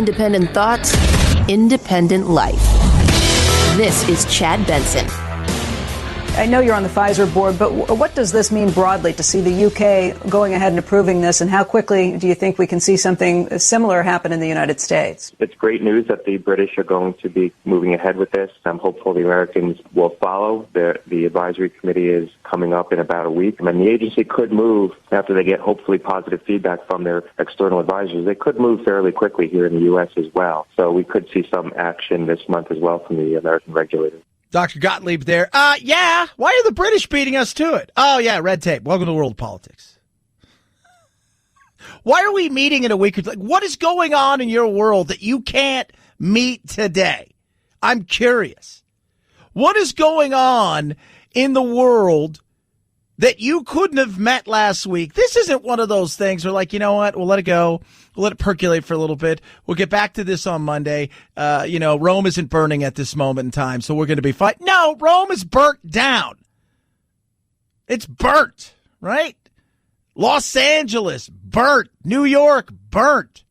Independent thoughts, independent life. This is Chad Benson. I know you're on the Pfizer board, but what does this mean broadly to see the UK going ahead and approving this, and how quickly do you think we can see something similar happen in the United States? It's great news that the British are going to be moving ahead with this. I'm hopeful the Americans will follow. The advisory committee is coming up in about a week, and the agency could move after they get hopefully positive feedback from their external advisors. They could move fairly quickly here in the U.S. as well. So we could see some action this month as well from the American regulators. Dr. Gottlieb there. Yeah. Why are the British beating us to it? Oh, yeah, red tape. Welcome to the world of politics. Why are we meeting in a week or two? Like, what is going on in your world that you can't meet today? I'm curious. What is going on in the world that you couldn't have met last week? This isn't one of those things where, like, you know what? We'll let it go. We'll let it percolate for a little bit. We'll get back to this on Monday. Rome isn't burning at this moment in time, so we're going to be fine. No, Rome is burnt down. It's burnt, right? Los Angeles, burnt. New York, burnt.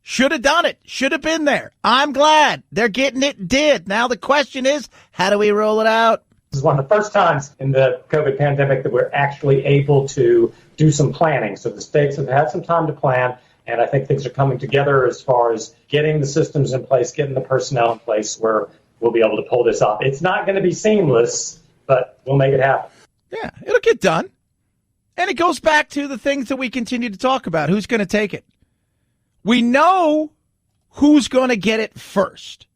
Should have done it. Should have been there. I'm glad they're getting it did. Now the question is, how do we roll it out? This is one of the first times in the COVID pandemic that we're actually able to do some planning. So the states have had some time to plan, and I think things are coming together as far as getting the systems in place, getting the personnel in place where we'll be able to pull this off. It's not going to be seamless, but we'll make it happen. Yeah, it'll get done. And it goes back to the things that we continue to talk about. Who's going to take it? We know who's going to get it first.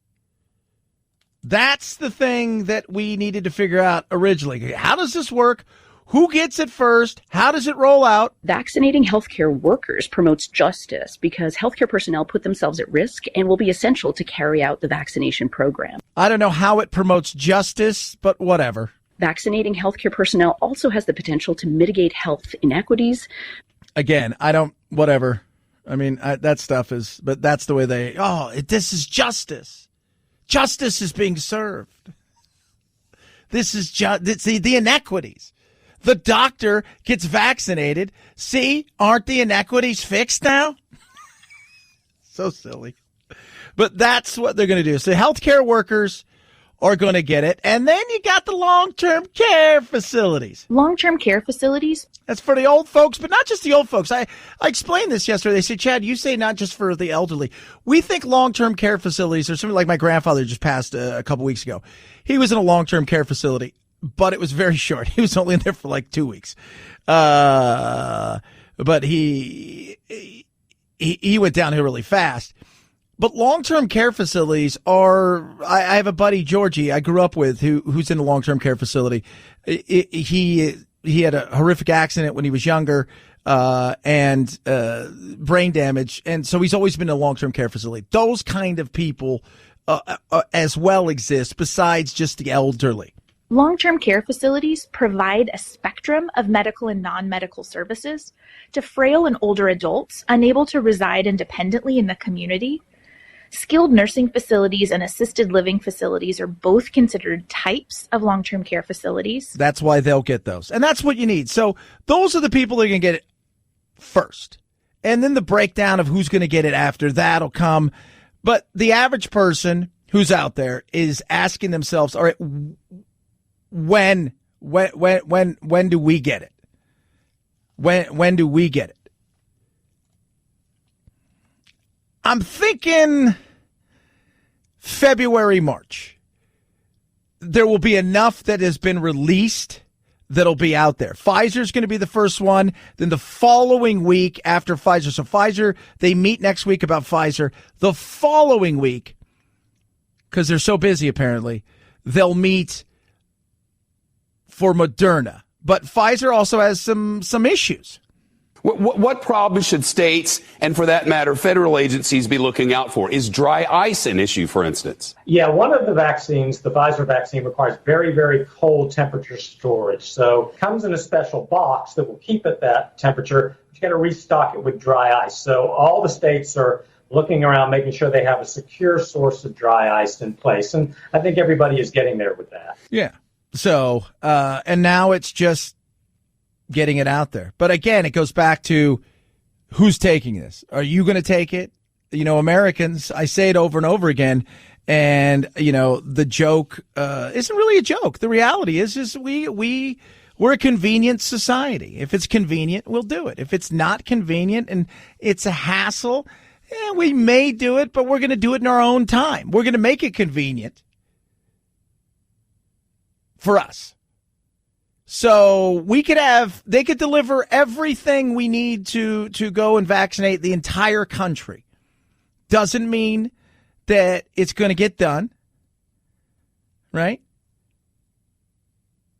That's the thing that we needed to figure out originally. How does this work? Who gets it first? How does it roll out? Vaccinating healthcare workers promotes justice because healthcare personnel put themselves at risk and will be essential to carry out the vaccination program. I don't know how it promotes justice, but whatever. Vaccinating healthcare personnel also has the potential to mitigate health inequities. Again, whatever. I mean, that stuff is, but that's the way this is justice. Justice is being served. This is the inequities. The doctor gets vaccinated. See, aren't the inequities fixed now? So silly. But that's what they're going to do. So healthcare workers are going to get it. And then you got the long-term care facilities. Long-term care facilities? That's for the old folks, but not just the old folks. I explained this yesterday. They say, Chad, you say not just for the elderly. We think long-term care facilities are something like my grandfather just passed a couple weeks ago. He was in a long-term care facility, but it was very short. He was only in there for like 2 weeks. But he went downhill really fast. But long-term care facilities are, I have a buddy, Georgie, I grew up with, who's in a long-term care facility. He had a horrific accident when he was younger, and brain damage. And so he's always been in a long-term care facility. Those kind of people as well exist besides just the elderly. Long-term care facilities provide a spectrum of medical and non-medical services to frail and older adults unable to reside independently in the community. Skilled nursing facilities and assisted living facilities are both considered types of long-term care facilities. That's why they'll get those. And that's what you need. So those are the people that are going to get it first. And then the breakdown of who's going to get it after that'll come. But the average person who's out there is asking themselves, all right, when do we get it? When do we get it? I'm thinking February, March. There will be enough that has been released that'll be out there. Pfizer's going to be the first one. Then the following week after Pfizer. So Pfizer, they meet next week about Pfizer. The following week, because they're so busy apparently, they'll meet for Moderna. But Pfizer also has some issues. What problems should states, and for that matter, federal agencies be looking out for? Is dry ice an issue, for instance? Yeah, one of the vaccines, the Pfizer vaccine, requires very, very cold temperature storage. So it comes in a special box that will keep at that temperature. You got to restock it with dry ice. So all the states are looking around, making sure they have a secure source of dry ice in place. And I think everybody is getting there with that. Yeah. So, and now it's just getting it out there. But again, it goes back to who's taking this. Are you going to take it? Americans, I say it over and over again, and, the joke isn't really a joke. The reality is we're a convenient society. If it's convenient, we'll do it. If it's not convenient and it's a hassle, we may do it, but we're going to do it in our own time. We're going to make it convenient for us. So they could deliver everything we need to go and vaccinate the entire country. Doesn't mean that it's going to get done, right?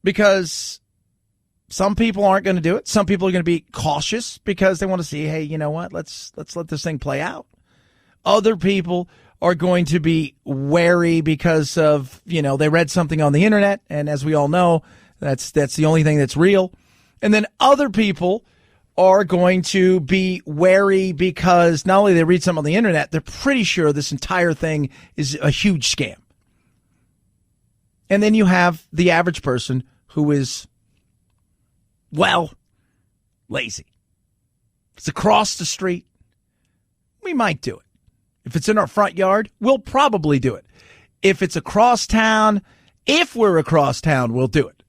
Because some people aren't going to do it. Some people are going to be cautious because they want to see, hey, you know what? Let's let this thing play out. Other people are going to be wary because of, they read something on the internet, and as we all know, that's the only thing that's real. And then other people are going to be wary because not only they read something on the internet, they're pretty sure this entire thing is a huge scam. And then you have the average person who is, lazy. If it's across the street, we might do it. If it's in our front yard, we'll probably do it. If it's across town, we'll do it.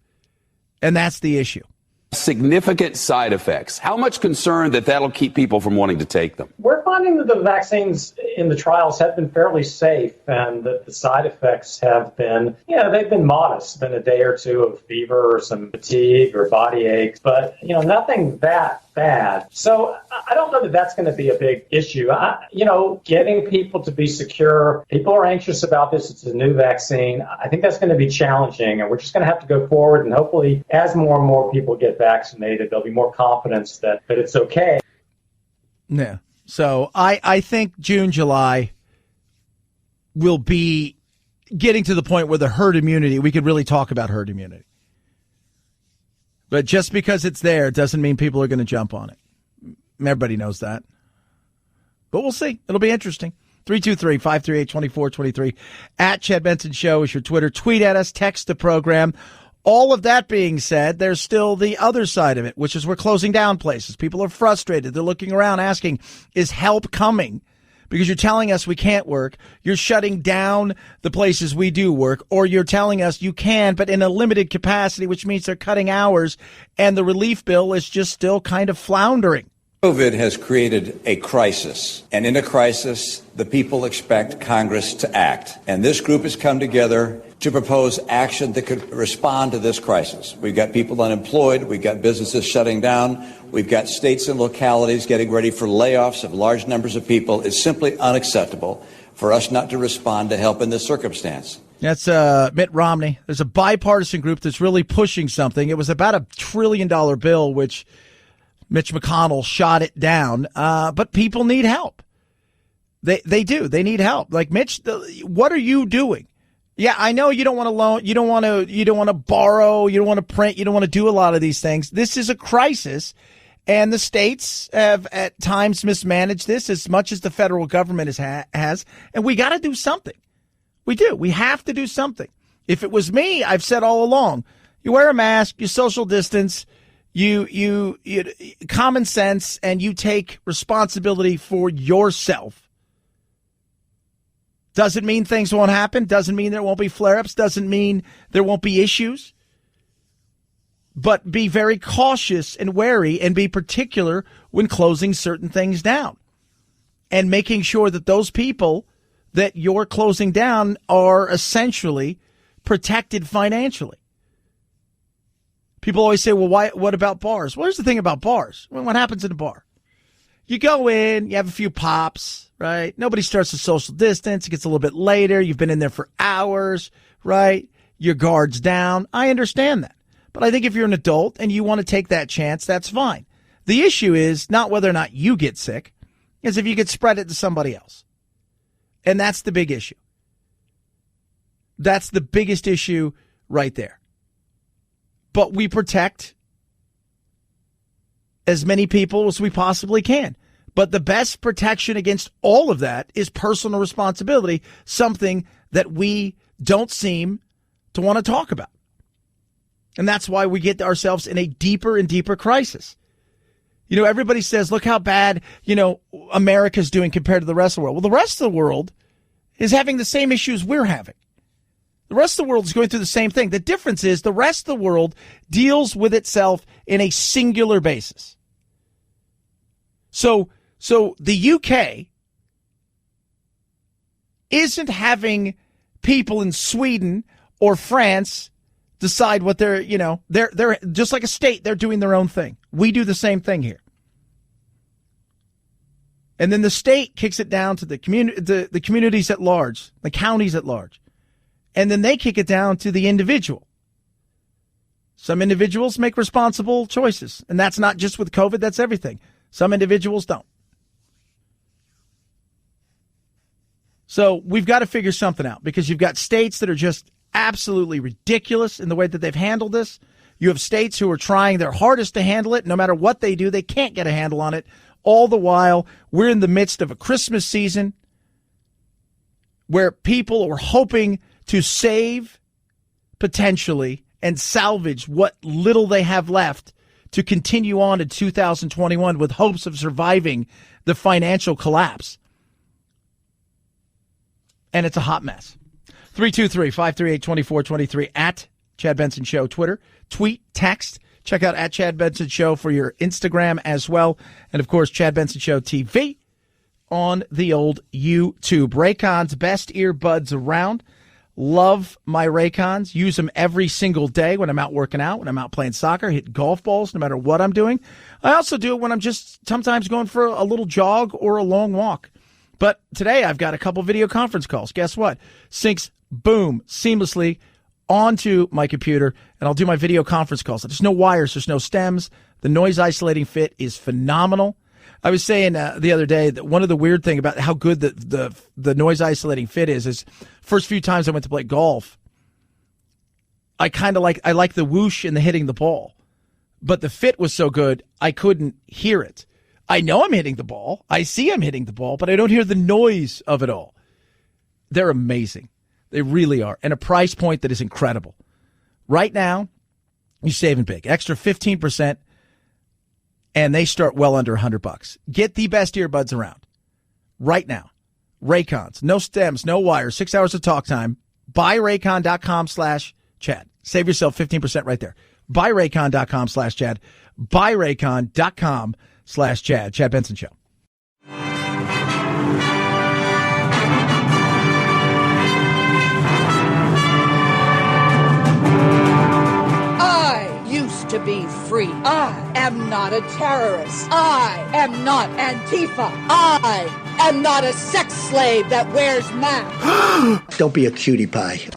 And that's the issue. Significant side effects. How much concern that'll keep people from wanting to take them? We're finding that the vaccines in the trials have been fairly safe, and that the side effects have been, they've been modest. Been a day or two of fever or some fatigue or body aches, but, nothing that bad. So I don't know that that's going to be a big issue. Getting people to be secure. People are anxious about this. It's a new vaccine. I think that's going to be challenging, and we're just going to have to go forward. And hopefully, as more and more people get vaccinated, there'll be more confidence that it's okay. Yeah. So I think June, July will be getting to the point where the herd immunity, we could really talk about herd immunity. But just because it's there doesn't mean people are going to jump on it. Everybody knows that. But we'll see. It'll be interesting. 323-538-2423. At Chad Benson Show is your Twitter. Tweet at us. Text the program. All of that being said, there's still the other side of it, which is we're closing down places. People are frustrated. They're looking around asking, is help coming? Because you're telling us we can't work. You're shutting down the places we do work, or you're telling us you can, but in a limited capacity, which means they're cutting hours, and the relief bill is just still kind of floundering. COVID has created a crisis, and in a crisis, the people expect Congress to act. And this group has come together to propose action that could respond to this crisis. We've got people unemployed. We've got businesses shutting down. We've got states and localities getting ready for layoffs of large numbers of people. It's simply unacceptable for us not to respond to help in this circumstance. That's Mitt Romney. There's a bipartisan group that's really pushing something. It was about $1 trillion bill, which Mitch McConnell shot it down. But people need help. They do. They need help. Like, Mitch, what are you doing? Yeah, I know you don't want to loan, you don't want to borrow, you don't want to print, you don't want to do a lot of these things. This is a crisis, and the states have at times mismanaged this as much as the federal government has, and we got to do something. We do. We have to do something. If it was me, I've said all along, you wear a mask, you social distance, you common sense, and you take responsibility for yourself. Doesn't mean things won't happen. Doesn't mean there won't be flare-ups. Doesn't mean there won't be issues. But be very cautious and wary, and be particular when closing certain things down. And making sure that those people that you're closing down are essentially protected financially. People always say, well, what about bars? Well, here's the thing about bars. Well, what happens in a bar? You go in, you have a few pops, right? Nobody starts to social distance. It gets a little bit later. You've been in there for hours, right? Your guard's down. I understand that. But I think if you're an adult and you want to take that chance, that's fine. The issue is not whether or not you get sick, is if you could spread it to somebody else. And that's the big issue. That's the biggest issue right there. But we protect as many people as we possibly can. But the best protection against all of that is personal responsibility, something that we don't seem to want to talk about. And that's why we get ourselves in a deeper and deeper crisis. Everybody says, look how bad, America's doing compared to the rest of the world. Well, the rest of the world is having the same issues we're having. The rest of the world is going through the same thing. The difference is the rest of the world deals with itself in a singular basis. So the UK isn't having people in Sweden or France decide what they're just like a state. They're doing their own thing. We do the same thing here. And then the state kicks it down to the communities at large, the counties at large. And then they kick it down to the individual. Some individuals make responsible choices. And that's not just with COVID, that's everything. Some individuals don't. So we've got to figure something out because you've got states that are just absolutely ridiculous in the way that they've handled this. You have states who are trying their hardest to handle it. No matter what they do, they can't get a handle on it. All the while, we're in the midst of a Christmas season where people are hoping to save potentially and salvage what little they have left to continue on in 2021 with hopes of surviving the financial collapse. And it's a hot mess. 323-538-2423 at Chad Benson Show, Twitter, tweet, text. Check out at Chad Benson Show for your Instagram as well. And, of course, Chad Benson Show TV on the old YouTube. Raycon's best earbuds around. Love my Raycons. Use them every single day when I'm out working out, when I'm out playing soccer, hit golf balls, no matter what I'm doing. I also do it when I'm just sometimes going for a little jog or a long walk. But today I've got a couple video conference calls. Guess what? Syncs, boom, seamlessly onto my computer, and I'll do my video conference calls. There's no wires. There's no stems. The noise isolating fit is phenomenal. I was saying the other day that one of the weird thing about how good the noise isolating fit is first few times I went to play golf, I like the whoosh and the hitting the ball, but the fit was so good I couldn't hear it. I know I'm hitting the ball. I see I'm hitting the ball, but I don't hear the noise of it all. They're amazing. They really are. And a price point that is incredible. Right now, you're saving big. Extra 15%, and they start well under $100. Get the best earbuds around. Right now. Raycons. No stems, no wires, 6 hours of talk time. BuyRaycon.com/Chad. Save yourself 15% right there. BuyRaycon.com/Chad. BuyRaycon.com/Chad. Chad Benson Show. To be free. I am not a terrorist. I am not Antifa. I am not a sex slave that wears masks. Don't be a cutie pie.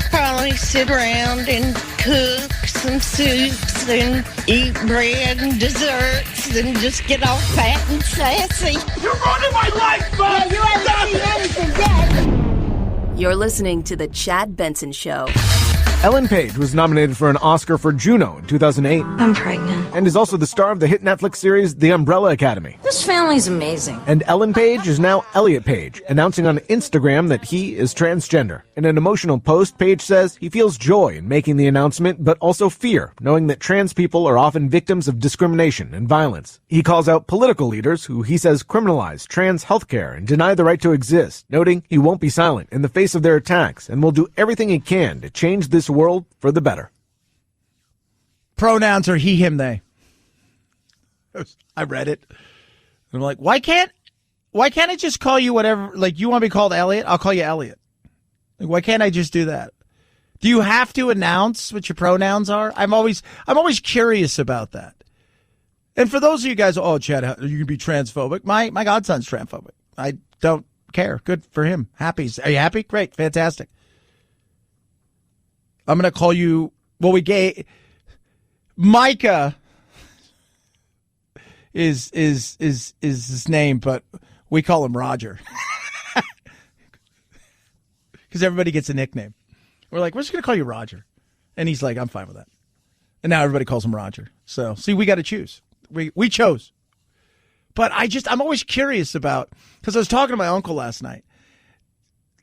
Probably sit around and cook some soups and eat bread and desserts and just get all fat and sassy. You're ruining my life, man! Yeah, you haven't seen anything yet. You're listening to The Chad Benson Show. Ellen Paige was nominated for an Oscar for Juno in 2008. I'm pregnant. And is also the star of the hit Netflix series The Umbrella Academy. This family's amazing. And Ellen Paige is now Elliot Paige, announcing on Instagram that he is transgender. In an emotional post, Paige says he feels joy in making the announcement, but also fear, knowing that trans people are often victims of discrimination and violence. He calls out political leaders who he says criminalize trans healthcare and deny the right to exist, noting he won't be silent in the face of their attacks and will do everything he can to change this world for the better. Pronouns are he, him, they. I read it. I'm like, why can't I just call you whatever? Like, you want to be called Elliot? I'll call you Elliot. Like, why can't I just do that? Do you have to announce what your pronouns are? I'm always curious about that. And for those of you guys, oh, Chad, you can be transphobic. My godson's transphobic. I don't care. Good for him. Happy. Are you happy? Great. Fantastic. I'm going to call you, Micah is his name, but we call him Roger. Because everybody gets a nickname. We're like, we're just going to call you Roger. And he's like, I'm fine with that. And now everybody calls him Roger. So, see, we got to choose. We chose. But I'm always curious about, because I was talking to my uncle last night,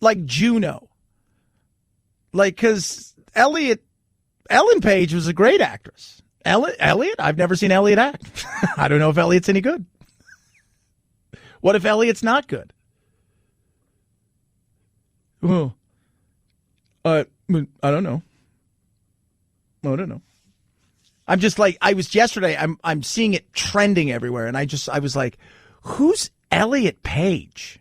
like Juno. Like, because Ellen Paige was a great actress. Elliot? I've never seen Elliot act. I don't know if Elliot's any good. What if Elliot's not good? Well, I don't know. I don't know. I'm just like, I was yesterday, I'm seeing it trending everywhere, and I was like, who's Elliot Paige?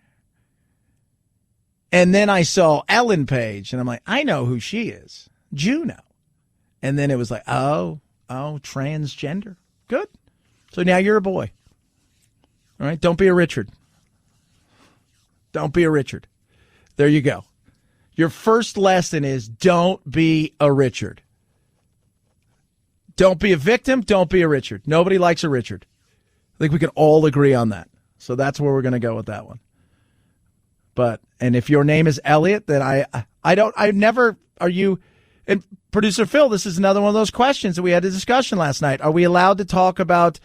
And then I saw Ellen Page, and I'm like, I know who she is. Juno. And then it was like, oh, transgender. Good. So now you're a boy. All right? Don't be a Richard. Don't be a Richard. There you go. Your first lesson is don't be a Richard. Don't be a victim. Don't be a Richard. Nobody likes a Richard. I think we can all agree on that. So that's where we're going to go with that one. And if your name is Elliot, then are you, and producer Phil, this is another one of those questions that we had a discussion last night. Are we allowed to talk about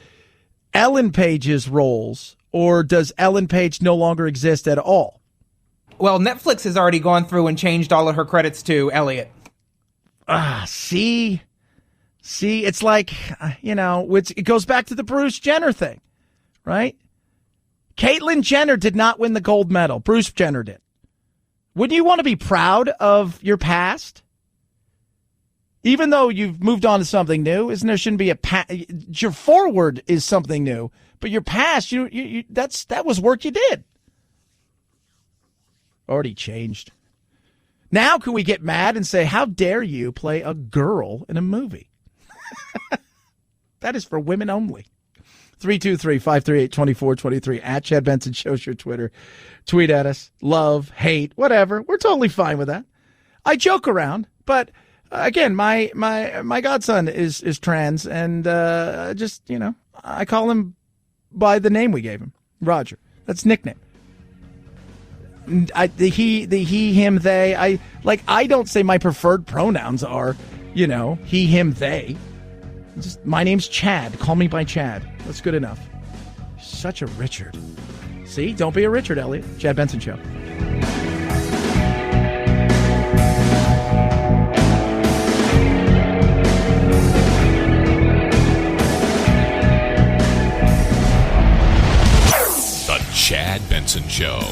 Ellen Page's roles, or does Ellen Page no longer exist at all? Well, Netflix has already gone through and changed all of her credits to Elliot. See, it's like, it goes back to the Bruce Jenner thing, right? Caitlyn Jenner did not win the gold medal. Bruce Jenner did. Wouldn't you want to be proud of your past? Even though you've moved on to something new, there shouldn't be your forward is something new, but your past, that was work you did. Already changed. Now can we get mad and say, how dare you play a girl in a movie? That is for women only. 323-538-2423 at Chad Benson Show's your Twitter. Tweet at us. Love, hate, whatever. We're totally fine with that. I joke around, but again, my godson is trans, and I call him by the name we gave him, Roger. That's nickname. The he, him, they. I don't say my preferred pronouns are, he, him, they. My name's Chad. Call me by Chad. That's good enough. Such a Richard. See? Don't be a Richard, Elliot. Chad Benson Show. The Chad Benson Show.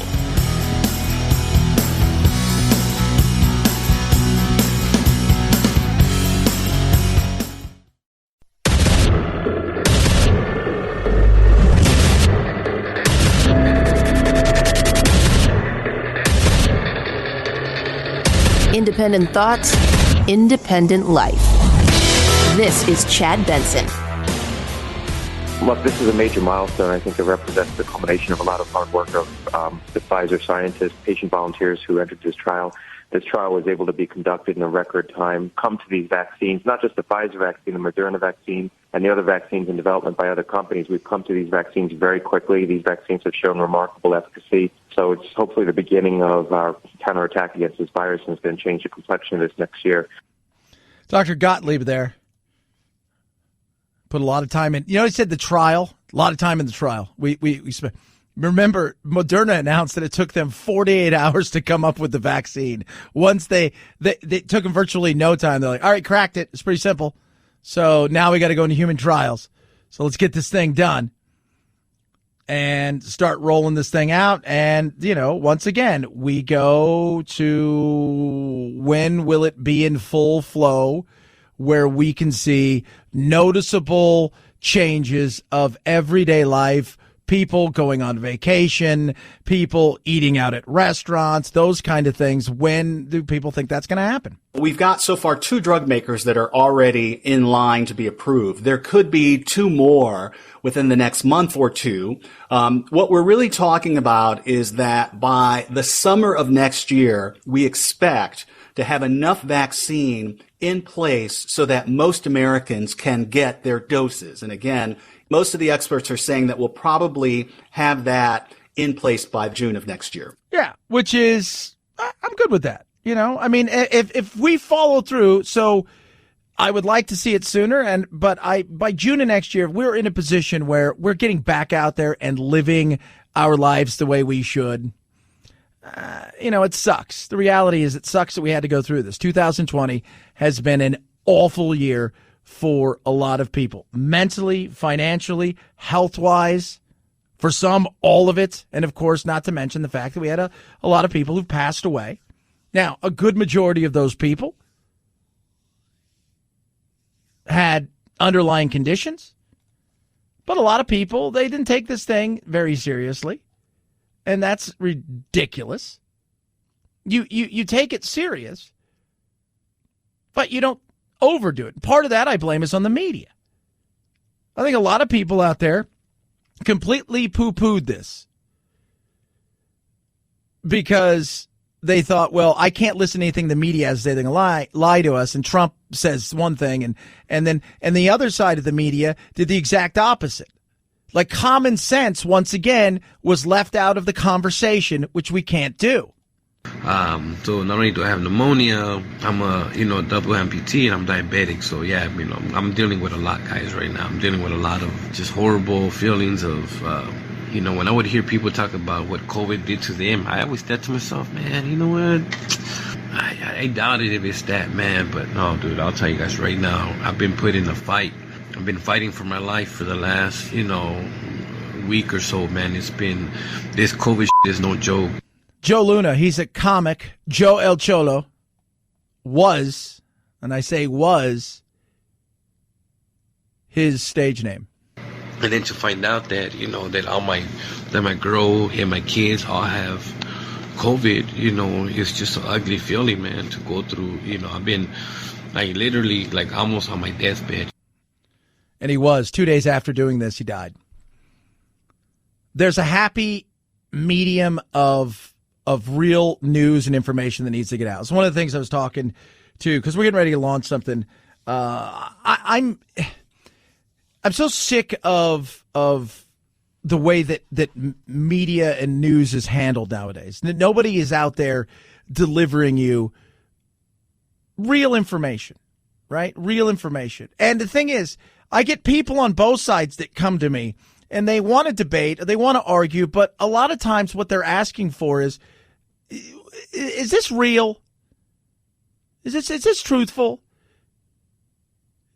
Independent thoughts, independent life. This is Chad Benson. Look, this is a major milestone. I think it represents the culmination of a lot of hard work of the Pfizer scientists, patient volunteers who entered this trial. This trial was able to be conducted in a record time, come to these vaccines, not just the Pfizer vaccine, the Moderna vaccine, and the other vaccines in development by other companies. We've come to these vaccines very quickly. These vaccines have shown remarkable efficacy. So it's hopefully the beginning of our counterattack against this virus, and it's going to change the complexion of this next year. Dr. Gottlieb there put a lot of time in. He said the trial, a lot of time in the trial. We spent. Remember, Moderna announced that it took them 48 hours to come up with the vaccine. Once they took them virtually no time. They're like, all right, cracked it. It's pretty simple. So now we got to go into human trials. So let's get this thing done and start rolling this thing out. And, once again, we go to when will it be in full flow where we can see noticeable changes of everyday life. People going on vacation, people eating out at restaurants, those kind of things. When do people think that's going to happen? We've got so far 2 drug makers that are already in line to be approved. There could be 2 more within the next month or 2. What we're really talking about is that by the summer of next year, we expect to have enough vaccine in place so that most Americans can get their doses. And again, most of the experts are saying that we'll probably have that in place by June of next year. Yeah, which is, I'm good with that. If we follow through, so I would like to see it sooner, but by June of next year, we're in a position where we're getting back out there and living our lives the way we should. It sucks. The reality is it sucks that we had to go through this. 2020 has been an awful year for a lot of people, mentally, financially, health-wise. For some, all of it. And, of course, not to mention the fact that we had a lot of people who passed away. Now, a good majority of those people had underlying conditions. But a lot of people, they didn't take this thing very seriously. And that's ridiculous. You take it serious, but you don't overdo it. Part of that, I blame, is on the media. I think a lot of people out there completely poo-pooed this because they thought, well, I can't listen to anything the media has to say. They can lie to us, and Trump says one thing, and the other side of the media did the exact opposite. Like, common sense, once again, was left out of the conversation, which we can't do. So not only do I have pneumonia, I'm a double amputee, and I'm diabetic. So yeah, I'm dealing with a lot, guys, right now. I'm dealing with a lot of just horrible feelings of, when I would hear people talk about what COVID did to them, I always said to myself, man, you know what? I doubt it if it's that, man. But no, dude, I'll tell you guys right now, I've been put in a fight. I've been fighting for my life for the last, week or so, man. This COVID is no joke. Joe Luna, he's a comic. Joe El Cholo was, and I say was, his stage name. And then to find out that, that my girl and my kids all have COVID, it's just an ugly feeling, man, to go through. I've been literally almost on my deathbed. And he was. 2 days after doing this, he died. There's a happy medium of real news and information that needs to get out. It's one of the things I was talking to, because we're getting ready to launch something. I'm so sick of the way that media and news is handled nowadays. Nobody is out there delivering you real information, right? Real information. And the thing is, I get people on both sides that come to me and they want to debate, they want to argue, but a lot of times what they're asking for is this real? Is this truthful?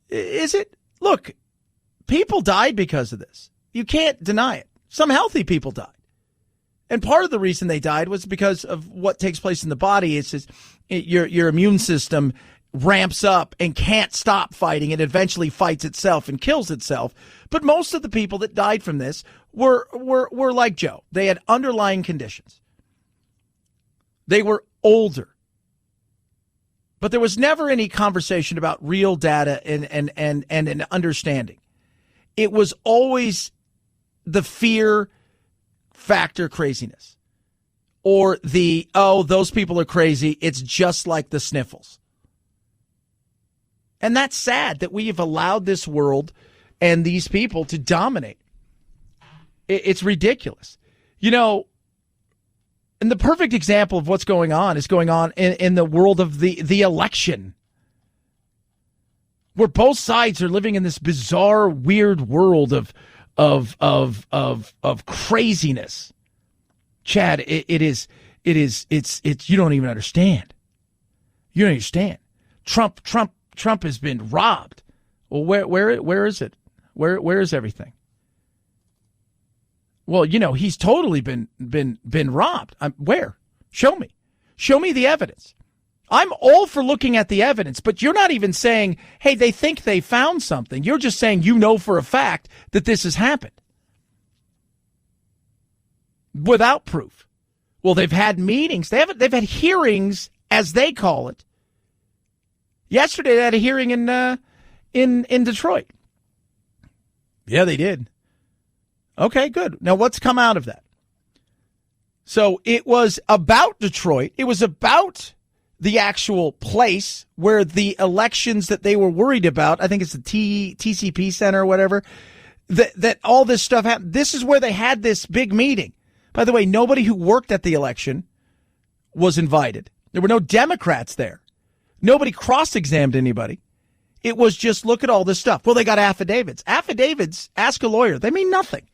Is it? Look, people died because of this. You can't deny it. Some healthy people died. And part of the reason they died was because of what takes place in the body. It's just your immune system ramps up and can't stop fighting. It eventually fights itself and kills itself. But most of the people that died from this were like Joe. They had underlying conditions. They were older. But there was never any conversation about real data and an understanding. It was always the fear factor craziness. Or those people are crazy. It's just like the sniffles. And that's sad that we have allowed this world and these people to dominate. It's ridiculous. And the perfect example of what's going on is going on in the world of the election, where both sides are living in this bizarre, weird world of craziness. Chad, it's you don't even understand. You don't understand. Trump has been robbed. Well, where is it? Where is everything? Well, he's totally been robbed. Where? Show me. Show me the evidence. I'm all for looking at the evidence, but you're not even saying, hey, they think they found something. You're just saying for a fact that this has happened. Without proof. Well, they've had meetings. They've had hearings, as they call it. Yesterday, they had a hearing in Detroit. Yeah, they did. Okay, good. Now, what's come out of that? So it was about Detroit. It was about the actual place where the elections that they were worried about, I think it's the TCP Center or whatever, that all this stuff happened. This is where they had this big meeting. By the way, nobody who worked at the election was invited. There were no Democrats there. Nobody cross-examined anybody. It was just, look at all this stuff. Well, they got affidavits. Affidavits, ask a lawyer. They mean nothing.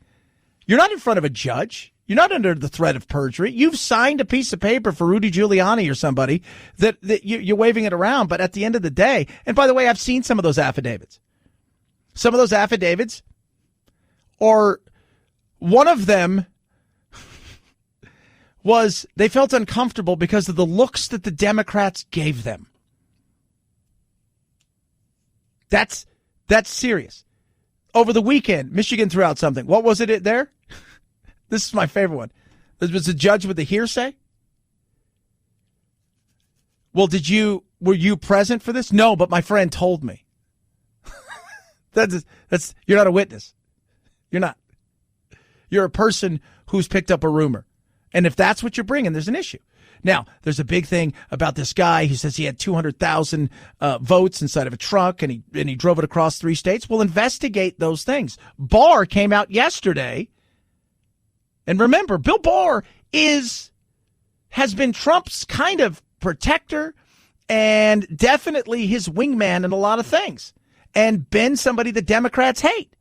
You're not in front of a judge. You're not under the threat of perjury. You've signed a piece of paper for Rudy Giuliani or somebody that you're waving it around. But at the end of the day, and by the way, I've seen some of those affidavits. Some of those affidavits, or one of them was they felt uncomfortable because of the looks that the Democrats gave them. That's serious. Over the weekend, Michigan threw out something. What was it there? This is my favorite one. This was a judge with a hearsay. Well, were you present for this? No, but my friend told me. That's you're not a witness. You're not. You're a person who's picked up a rumor. And if that's what you're bringing, there's an issue. Now, there's a big thing about this guy who says he had 200,000 votes inside of a truck and he drove it across 3 states. We'll investigate those things. Barr came out yesterday. And remember, Bill Barr has been Trump's kind of protector and definitely his wingman in a lot of things, and been somebody the Democrats hate.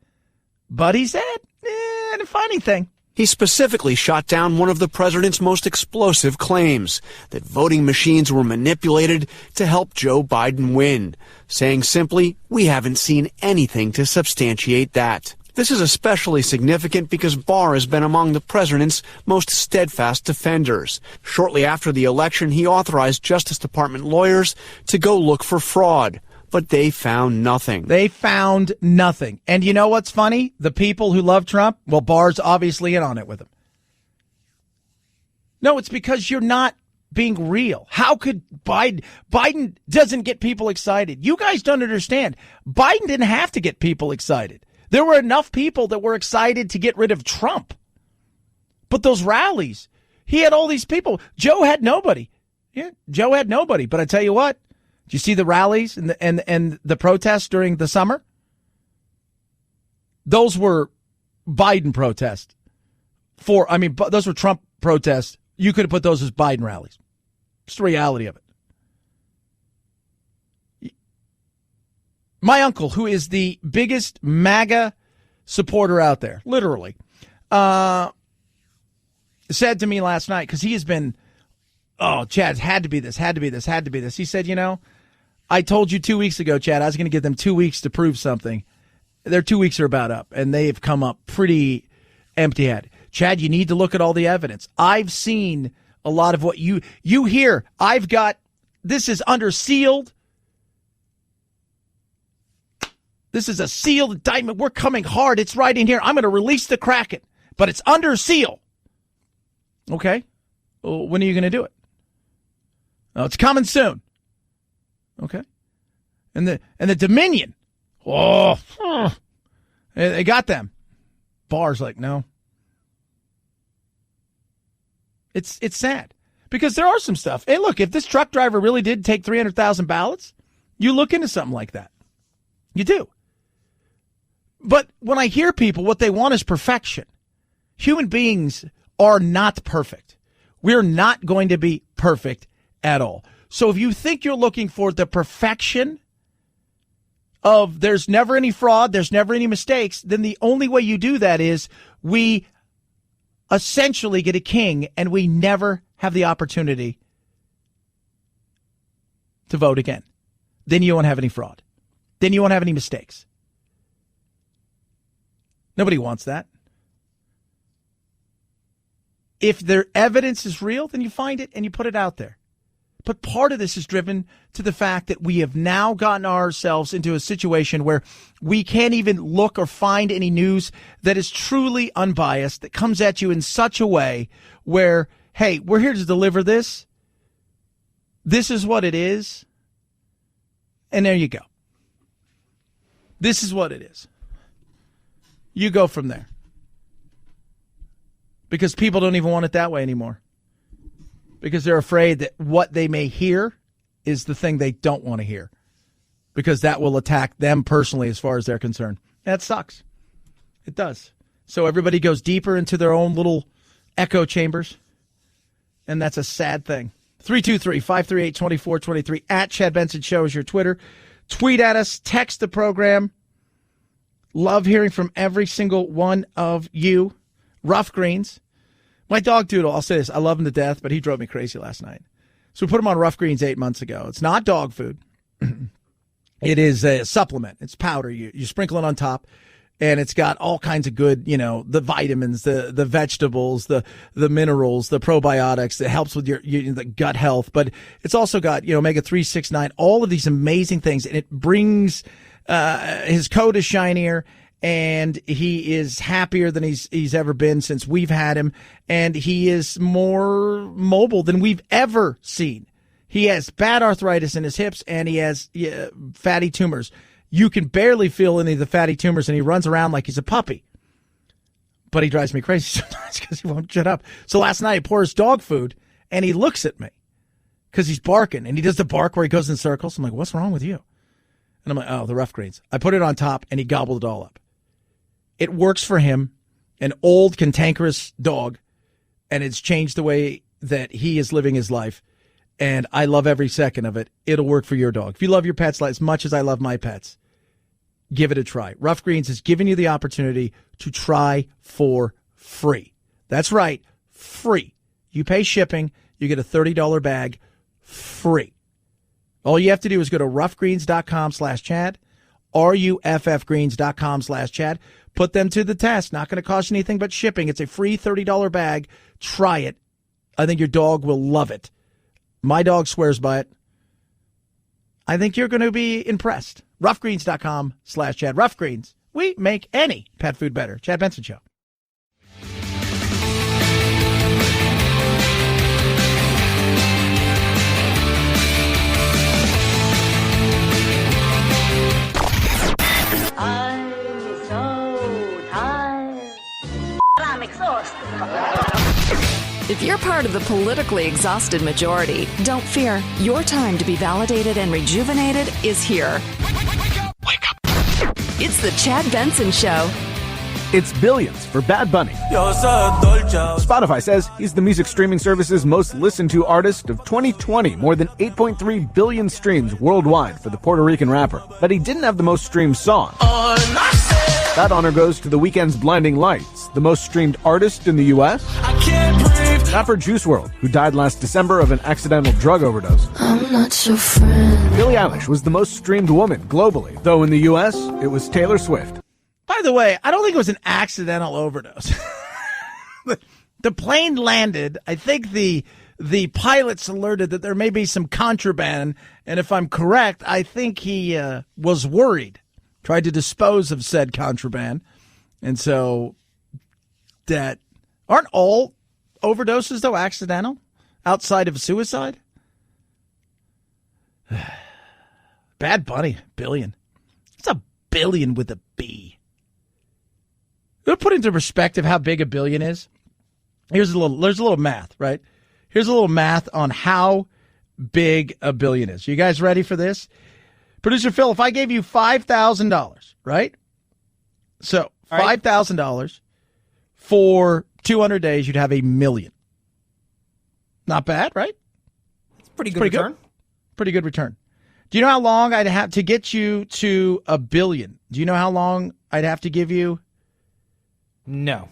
But he said, I didn't find anything. He specifically shot down one of the president's most explosive claims, that voting machines were manipulated to help Joe Biden win, saying simply, we haven't seen anything to substantiate that. This is especially significant because Barr has been among the president's most steadfast defenders. Shortly after the election, he authorized Justice Department lawyers to go look for fraud, but they found nothing. They found nothing. And you know what's funny? The people who love Trump, well, Barr's obviously in on it with him. No, it's because you're not being real. How could Biden doesn't get people excited? You guys don't understand. Biden didn't have to get people excited. There were enough people that were excited to get rid of Trump. But those rallies, he had all these people. Joe had nobody. Yeah, Joe had nobody. But I tell you what, did you see the rallies and the protests during the summer? Those were Biden protests. Those were Trump protests. You could have put those as Biden rallies. It's the reality of it. My uncle, who is the biggest MAGA supporter out there, literally, said to me last night, because he has been, Chad, had to be this. He said, I told you 2 weeks ago, Chad, I was going to give them 2 weeks to prove something. Their 2 weeks are about up, and they've come up pretty empty-handed. Chad, you need to look at all the evidence. I've seen a lot of what you hear. This is under sealed. This is a sealed indictment. We're coming hard. It's right in here. I'm going to release the Kraken, but it's under seal. Okay. Well, when are you going to do it? Oh, it's coming soon. Okay. And the Dominion. They got them. Barr's like, no. It's sad because there are some stuff. Hey, look, if this truck driver really did take 300,000 ballots, you look into something like that. You do. But when I hear people, what they want is perfection. Human beings are not perfect. We're not going to be perfect at all. So if you think you're looking for the perfection of there's never any fraud, there's never any mistakes, then the only way you do that is we essentially get a king and we never have the opportunity to vote again. Then you won't have any fraud. Then you won't have any mistakes. Nobody wants that. If their evidence is real, then you find it and you put it out there. But part of this is driven to the fact that we have now gotten ourselves into a situation where we can't even look or find any news that is truly unbiased, that comes at you in such a way where, hey, we're here to deliver this. This is what it is. And there you go. This is what it is. You go from there. Because people don't even want it that way anymore. Because they're afraid that what they may hear is the thing they don't want to hear. Because that will attack them personally as far as they're concerned. That sucks. It does. So everybody goes deeper into their own little echo chambers. And that's a sad thing. 323-538-2423 at Chad Benson Show is your Twitter. Tweet at us. Text the program. Love hearing from every single one of you. Rough Greens. My dog Doodle, I'll say this, I love him to death, but he drove me crazy last night. So we put him on Rough Greens 8 months ago. It's not dog food. It is a supplement. It's powder. You sprinkle it on top, and it's got all kinds of good, the vitamins, the vegetables, the minerals, the probiotics that helps with your the gut health. But it's also got, omega-3, 6, 9, all of these amazing things. And it brings, his coat is shinier, and he is happier than he's ever been since we've had him. And he is more mobile than we've ever seen. He has bad arthritis in his hips, and he has fatty tumors. You can barely feel any of the fatty tumors, and he runs around like he's a puppy. But he drives me crazy sometimes because he won't shut up. So last night, I pour his dog food, and he looks at me because he's barking, and he does the bark where he goes in circles. I'm like, what's wrong with you? And I'm like, oh, the rough greens. I put it on top, and he gobbled it all up. It works for him, an old, cantankerous dog, and it's changed the way that he is living his life. And I love every second of it. It'll work for your dog. If you love your pets as much as I love my pets, give it a try. Rough Greens is giving you the opportunity to try for free. That's right, free. You pay shipping, you get a $30 bag free. All you have to do is go to roughgreens.com/Chad, ruffgreens.com/Chad. Put them to the test. Not going to cost you anything but shipping. It's a free $30 bag. Try it. I think your dog will love it. My dog swears by it. I think you're going to be impressed. Roughgreens.com/Chad. Rough Greens. We make any pet food better. Chad Benson Show. I'm so tired. I'm exhausted. If you're part of the politically exhausted majority, don't fear. Your time to be validated and rejuvenated is here. Wake up. It's the Chad Benson Show. It's billions for Bad Bunny. Spotify says he's the music streaming service's most listened to artist of 2020, more than 8.3 billion streams worldwide for the Puerto Rican rapper. But he didn't have the most streamed song. That honor goes to The Weeknd's Blinding Lights, the most streamed artist in the U.S. Rapper Juice WRLD, who died last December of an accidental drug overdose. I'm not your friend. Billie Eilish was the most streamed woman globally, though in the U.S., it was Taylor Swift. By the way, I don't think it was an accidental overdose. The plane landed. I think the pilots alerted that there may be some contraband, and if I'm correct, I think he was worried, tried to dispose of said contraband, and so that aren't all overdoses, though, accidental, outside of suicide? Bad Bunny, billion. It's a billion with a B. To put into perspective how big a billion is, there's a little math, right? Here's a little math on how big a billion is. You guys ready for this? Producer Phil, if I gave you $5,000, right? So $5,000 for 200 days, you'd have $1 million. Not bad, right? It's pretty good return. Pretty good return. Do you know how long I'd have to get you to $1 billion? Do you know how long I'd have to give you? No.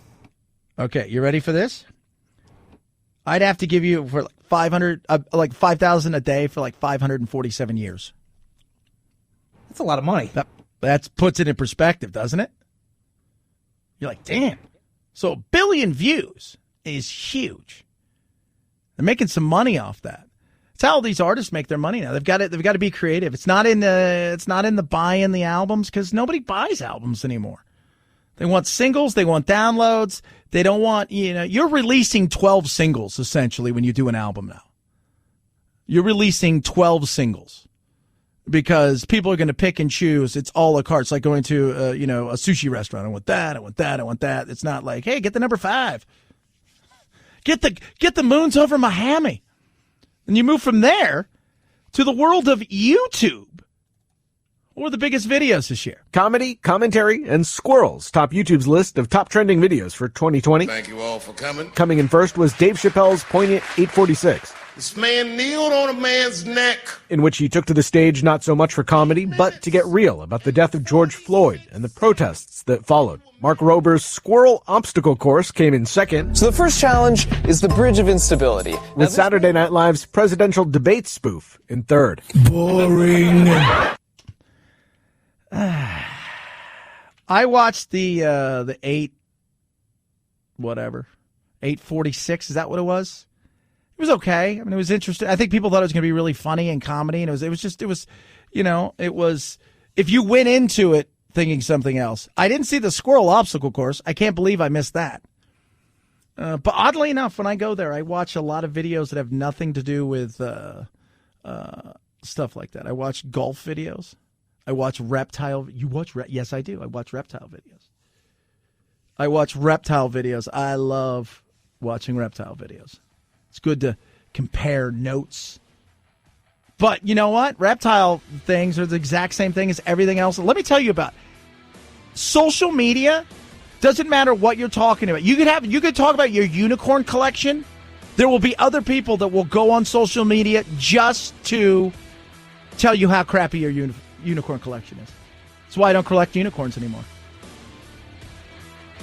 Okay, you ready for this? I'd have to give you for like 5,000 a day for like 547 years. That's a lot of money. That puts it in perspective, doesn't it? You're like, damn. So 1 billion views is huge. They're making some money off that. It's how all these artists make their money now. They've got to be creative. It's not in the buying the albums, because nobody buys albums anymore. They want singles. They want downloads. They don't want, you're releasing 12 singles essentially when you do an album now. You're releasing 12 singles because people are going to pick and choose. It's all a carte. It's like going to, a sushi restaurant. I want that. I want that. I want that. It's not like, hey, get the number 5. Get the moons over Miami. And you move from there to the world of YouTube. What were the biggest videos this year? Comedy, commentary, and squirrels top YouTube's list of top trending videos for 2020. Thank you all for coming. Coming in first was Dave Chappelle's Poignant 846. This man kneeled on a man's neck, in which he took to the stage not so much for comedy, but to get real about the death of George Floyd and the protests that followed. Mark Rober's Squirrel Obstacle Course came in second. So the first challenge is the Bridge of Instability. With Saturday Night Live's presidential debate spoof in third. Boring. I watched the 846. Is that what it was? It was okay. I mean, it was interesting. I think people thought it was going to be really funny and comedy, and it was, if you went into it thinking something else. I didn't see the squirrel obstacle course. I can't believe I missed that. But oddly enough, when I go there, I watch a lot of videos that have nothing to do with stuff like that. I watch golf videos. I watch reptile. Yes, I do. I watch reptile videos. I love watching reptile videos. It's good to compare notes. But you know what? Reptile things are the exact same thing as everything else. Let me tell you about social media. Doesn't matter what you're talking about. You could talk about your unicorn collection. There will be other people that will go on social media just to tell you how crappy your unicorn collection is. That's why I don't collect unicorns anymore.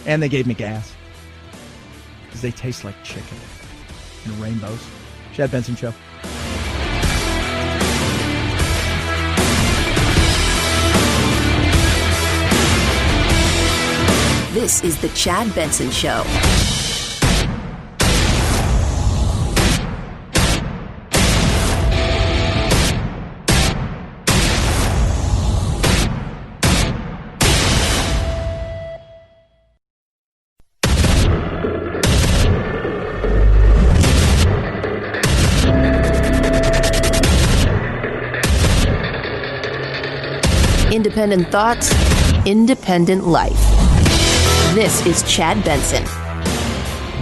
And they gave me gas because they taste like chicken and rainbows. Chad Benson Show. This is the Chad Benson Show. Independent thoughts, independent life. This is Chad Benson.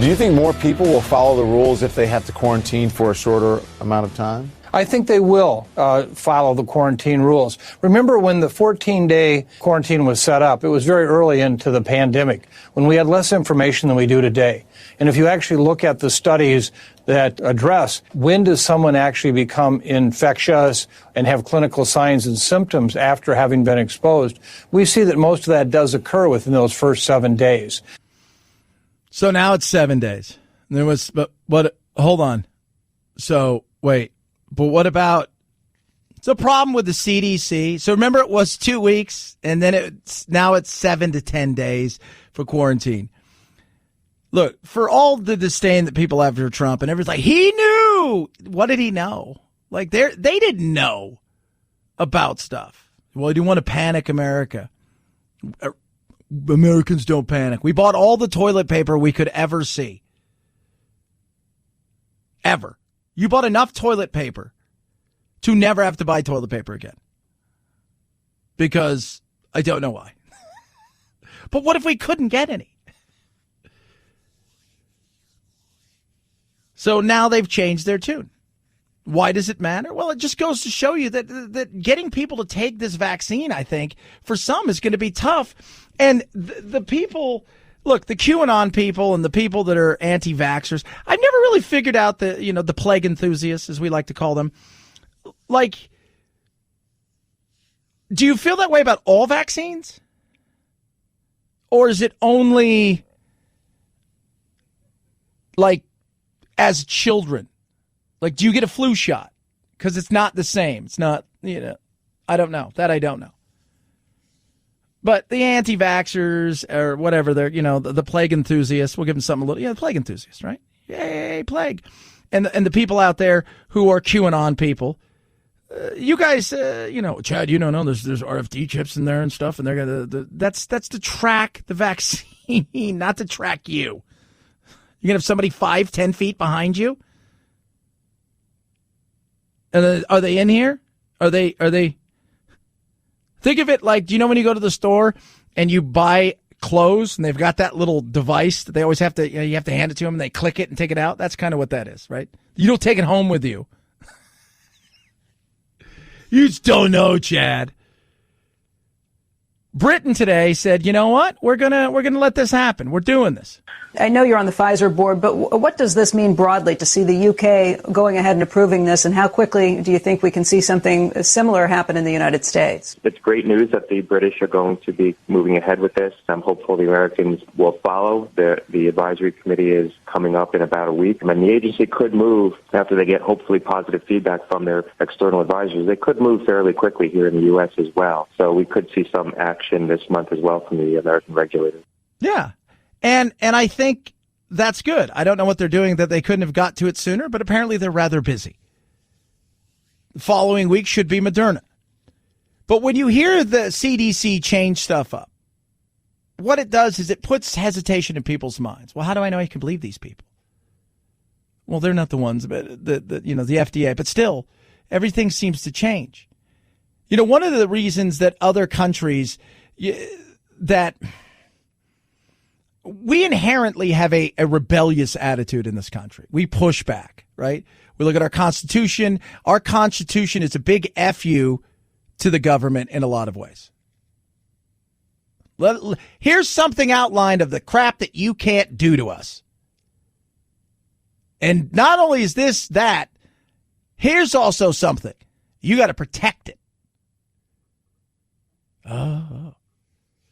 Do you think more people will follow the rules if they have to quarantine for a shorter amount of time? I think they will follow the quarantine rules. Remember when the 14-day quarantine was set up, it was very early into the pandemic, when we had less information than we do today. And if you actually look at the studies that address when does someone actually become infectious and have clinical signs and symptoms after having been exposed, we see that most of that does occur within those first 7 days. So now it's 7 days. But hold on. So wait. But what about, it's a problem with the CDC. So remember it was 2 weeks and then now it's 7 to 10 days for quarantine. Look, for all the disdain that people have for Trump and everybody's like, he knew. What did he know? Like they didn't know about stuff. Well, do you want to panic America? Americans don't panic. We bought all the toilet paper we could ever see. Ever. You bought enough toilet paper to never have to buy toilet paper again. Because I don't know why. But what if we couldn't get any? So now they've changed their tune. Why does it matter? Well, it just goes to show you that getting people to take this vaccine, I think, for some is going to be tough. And the people... Look, the QAnon people and the people that are anti-vaxxers, I've never really figured out the plague enthusiasts, as we like to call them. Like, do you feel that way about all vaccines? Or is it only, like, as children? Like, do you get a flu shot? Because it's not the same. It's not, I don't know. That I don't know. But the anti-vaxxers or whatever, they're, the plague enthusiasts, we'll give them something a little, the plague enthusiasts, right? Yay, plague. And the people out there who are QAnon people, you guys, Chad, no, there's RFD chips in there and stuff, and they're going to, that's to track the vaccine, not to track you. You're going to have somebody 5-10 feet behind you? And are they in here? Are they? Think of it like, do you know when you go to the store and you buy clothes and they've got that little device that they always have to, you have to hand it to them and they click it and take it out? That's kind of what that is, right? You don't take it home with you. You just don't know, Chad. Britain today said, you know what? We're gonna let this happen. We're doing this. I know you're on the Pfizer board, but what does this mean broadly to see the UK going ahead and approving this, and how quickly do you think we can see something similar happen in the United States? It's great news that the British are going to be moving ahead with this. I'm hopeful the Americans will follow. The advisory committee is coming up in about a week, and the agency could move after they get hopefully positive feedback from their external advisors. They could move fairly quickly here in the U.S. as well. So we could see some action direction this month as well from the American regulators. Yeah. And I think that's good. I don't know what they're doing that they couldn't have got to it sooner, but apparently they're rather busy. The following week should be Moderna. But when you hear the CDC change stuff up, what it does is it puts hesitation in people's minds. Well, how do I know I can believe these people? Well, they're not the ones, but the FDA. But still, everything seems to change. You know, one of the reasons that other countries that we inherently have a rebellious attitude in this country. We push back, right? We look at our Constitution. Our Constitution is a big FU to the government in a lot of ways. Here's something outlined of the crap that you can't do to us. And not only is this that, here's also something. You got to protect it.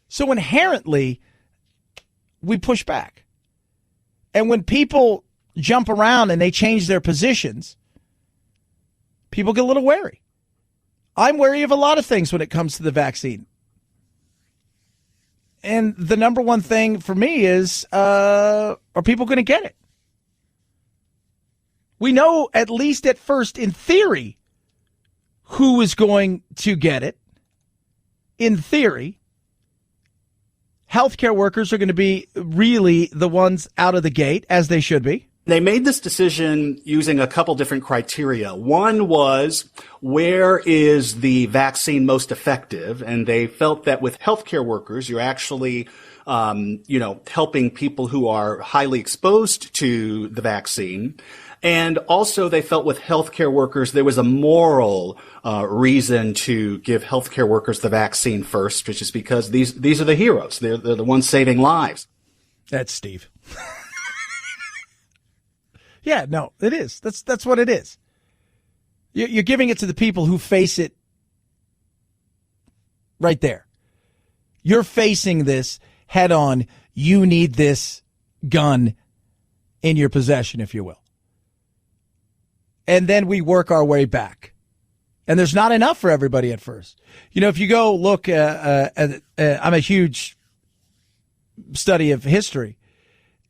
So inherently, we push back. And when people jump around and they change their positions, people get a little wary. I'm wary of a lot of things when it comes to the vaccine. And the number one thing for me is, are people going to get it? We know, at least at first, in theory, who is going to get it. In theory, healthcare workers are going to be really the ones out of the gate, as they should be. They made this decision using a couple different criteria. One was, where is the vaccine most effective? And they felt that with healthcare workers, you're actually, helping people who are highly exposed to the vaccine. And also they felt with healthcare workers, there was a moral reason to give healthcare workers the vaccine first, which is because these are the heroes. They're the ones saving lives. That's Steve. Yeah, no, it is. That's what it is. You're giving it to the people who face it right there. You're facing this head on. You need this gun in your possession, if you will. And then we work our way back. And there's not enough for everybody at first. You know, if you go look I'm a huge study of history.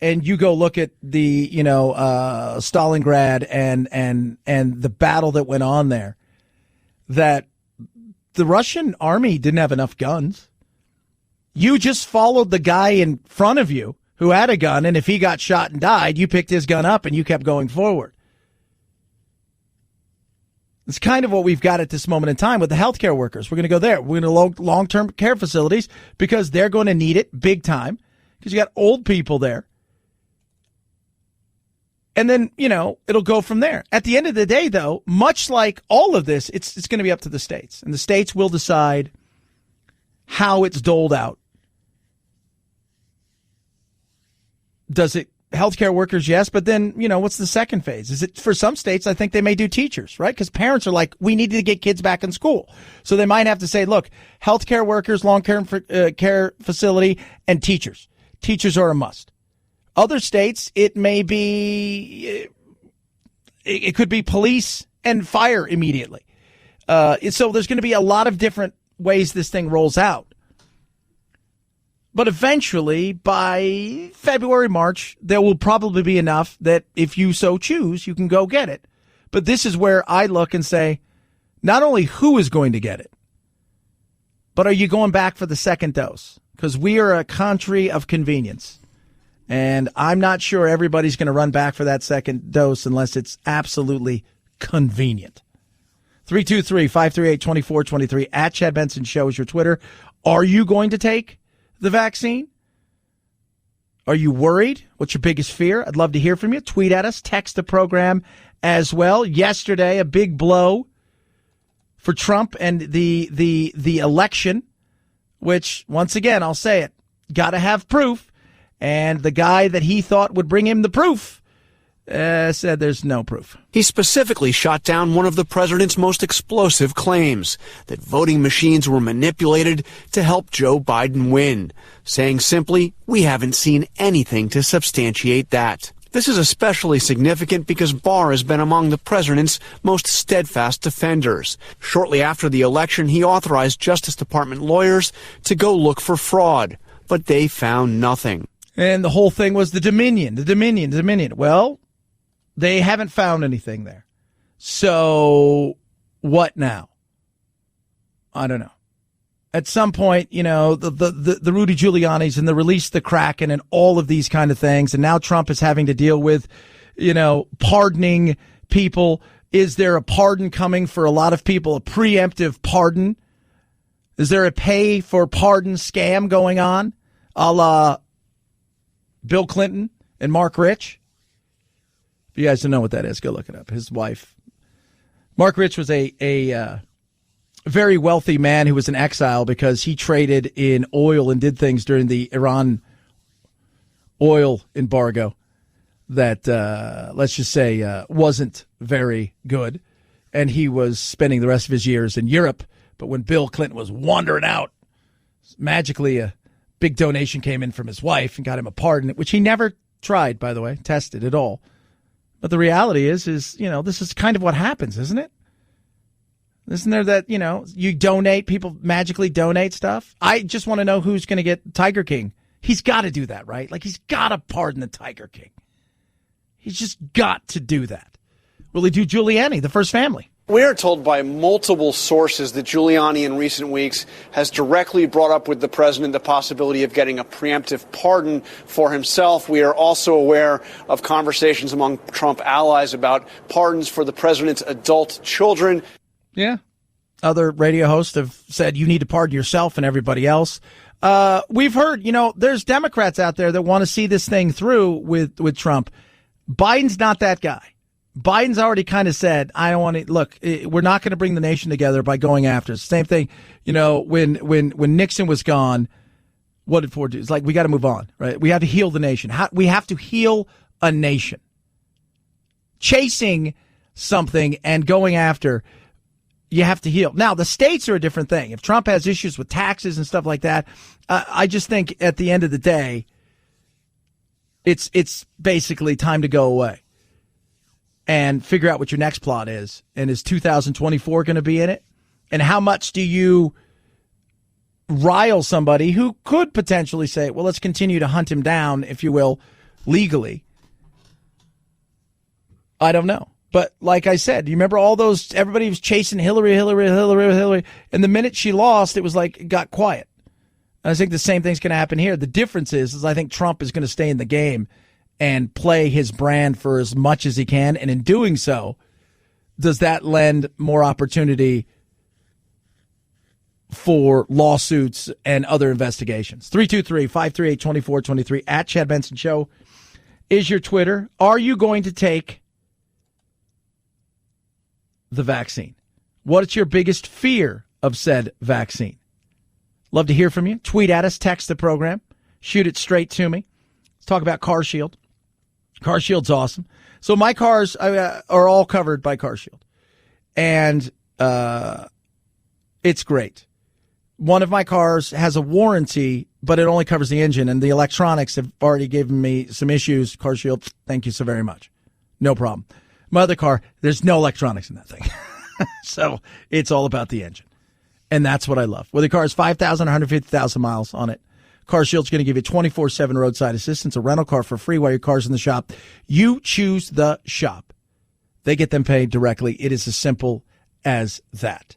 And you go look at the, Stalingrad and the battle that went on there, that the Russian army didn't have enough guns. You just followed the guy in front of you who had a gun, and if he got shot and died, you picked his gun up and you kept going forward. It's kind of what we've got at this moment in time with the healthcare workers. We're going to go there. We're going to long-term care facilities because they're going to need it big time because you got old people there. And then, it'll go from there. At the end of the day, though, much like all of this, it's going to be up to the states. And the states will decide how it's doled out. Does it healthcare workers? Yes. But then, what's the second phase? Is it for some states? I think they may do teachers, right? Because parents are like, we need to get kids back in school. So they might have to say, look, healthcare workers, long-term care facility, and teachers. Teachers are a must. Other states, it may be, it could be police and fire immediately. So there's going to be a lot of different ways this thing rolls out. But eventually, by February, March, there will probably be enough that if you so choose, you can go get it. But this is where I look and say, not only who is going to get it, but are you going back for the second dose? Because we are a country of convenience. And I'm not sure everybody's going to run back for that second dose unless it's absolutely convenient. 323-538-2423 at Chad Benson Show is your Twitter. Are you going to take the vaccine? Are you worried? What's your biggest fear? I'd love to hear from you. Tweet at us, text the program as well. Yesterday, a big blow for Trump and the election, which, once again, I'll say it, got to have proof. And the guy that he thought would bring him the proof said there's no proof. He specifically shot down one of the president's most explosive claims, that voting machines were manipulated to help Joe Biden win, saying simply, we haven't seen anything to substantiate that. This is especially significant because Barr has been among the president's most steadfast defenders. Shortly after the election, he authorized Justice Department lawyers to go look for fraud, but they found nothing. And the whole thing was the Dominion. Well, they haven't found anything there. So what now? I don't know. At some point, you know, the Rudy Giuliani's and the release the Kraken and all of these kind of things. And now Trump is having to deal with, you know, pardoning people. Is there a pardon coming for a lot of people? A preemptive pardon? Is there a pay for pardon scam going on? A la Bill Clinton and Mark Rich? If you guys don't know what that is, go look it up. His wife. Mark Rich was a very wealthy man who was in exile because he traded in oil and did things during the Iran oil embargo that, let's just say, wasn't very good. And he was spending the rest of his years in Europe. But when Bill Clinton was wandering out, magically a big donation came in from his wife and got him a pardon, which he never tried, by the way, tested at all. But the reality is, you know, this is kind of what happens, isn't it? Isn't there that, you know, you donate, people magically donate stuff? I just want to know who's going to get Tiger King. He's got to do that, right? Like, he's got to pardon the Tiger King. He's just got to do that. Will he do Giuliani, the first family? We are told by multiple sources that Giuliani in recent weeks has directly brought up with the president the possibility of getting a preemptive pardon for himself. We are also aware of conversations among Trump allies about pardons for the president's adult children. Yeah. Other radio hosts have said you need to pardon yourself and everybody else. We've heard, you know, there's Democrats out there that want to see this thing through with Trump. Biden's not that guy. Biden's already kind of said, I don't want to look, we're not going to bring the nation together by going after it. Same thing, you know, when Nixon was gone, what did Ford do? It's like, we got to move on, right? We have to heal the nation. We have to heal a nation. Chasing something and going after, you have to heal. Now, the states are a different thing. If Trump has issues with taxes and stuff like that, I just think at the end of the day, it's basically time to go away and figure out what your next plot is. And is 2024 going to be in it? And how much do you rile somebody who could potentially say, well, let's continue to hunt him down, if you will, legally? I don't know. But like I said, you remember all those, everybody was chasing Hillary. And the minute she lost, it was like, it got quiet. And I think the same thing's going to happen here. The difference is I think Trump is going to stay in the game and play his brand for as much as he can. And in doing so, does that lend more opportunity for lawsuits and other investigations? 323-538-2423 at Chad Benson Show is your Twitter. Are you going to take the vaccine? What is your biggest fear of said vaccine? Love to hear from you. Tweet at us, text the program, shoot it straight to me. Let's talk about CarShield. CarShield's awesome. So my cars are all covered by CarShield, and it's great. One of my cars has a warranty, but it only covers the engine, and the electronics have already given me some issues. CarShield, thank you so very much. No problem. My other car, there's no electronics in that thing. So it's all about the engine. And that's what I love. Whether the car has 5,000 or 150,000 miles on it, CarShield's going to give you 24/7 roadside assistance, a rental car for free while your car's in the shop. You choose the shop. They get them paid directly. It is as simple as that.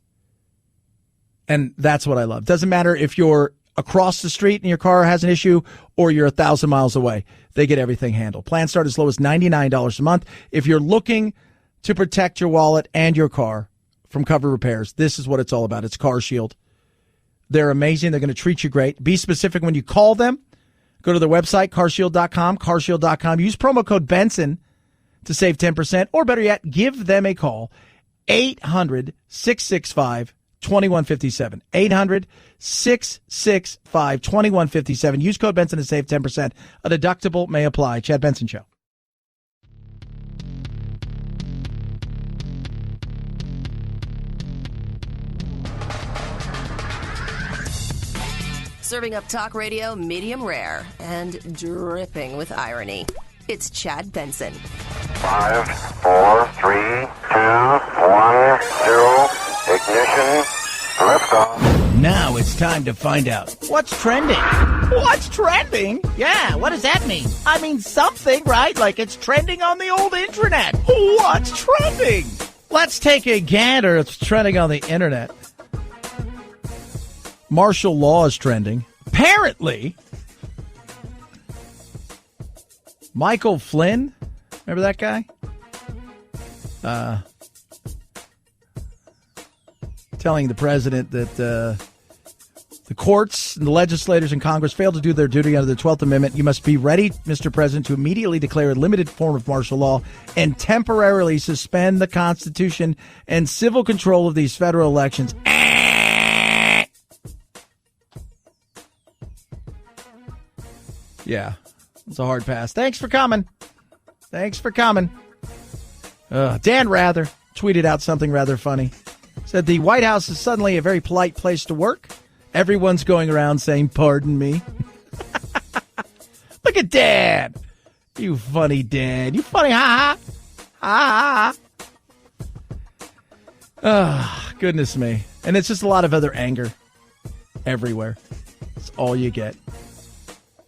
And that's what I love. Doesn't matter if you're across the street and your car has an issue or you're 1,000 miles away. They get everything handled. Plans start as low as $99 a month. If you're looking to protect your wallet and your car from covered repairs, this is what it's all about. It's CarShield. They're amazing. They're going to treat you great. Be specific when you call them. Go to their website, carshield.com, carshield.com. Use promo code Benson to save 10%. Or better yet, give them a call, 800-665-2157. 800-665-2157. Use code Benson to save 10%. A deductible may apply. Chad Benson Show. Serving up talk radio medium rare and dripping with irony. It's Chad Benson. 5, 4, 3, 2, 1, 0. Ignition. Liftoff. Now it's time to find out what's trending. What's trending? Yeah, what does that mean? I mean something, right? Like it's trending on the old internet. What's trending? Let's take a gander. It's trending on the internet. Martial law is trending. Apparently, Michael Flynn, remember that guy? Telling the president that the courts and the legislators in Congress failed to do their duty under the 12th Amendment. You must be ready, Mr. President, to immediately declare a limited form of martial law and temporarily suspend the Constitution and civil control of these federal elections. Yeah, it's a hard pass. Thanks for coming. Dan Rather tweeted out something rather funny. Said the White House is suddenly a very polite place to work. Everyone's going around saying, pardon me. Look at Dan. You funny Dan. You funny, ha ha. Oh, goodness me. And it's just a lot of other anger everywhere. That's all you get.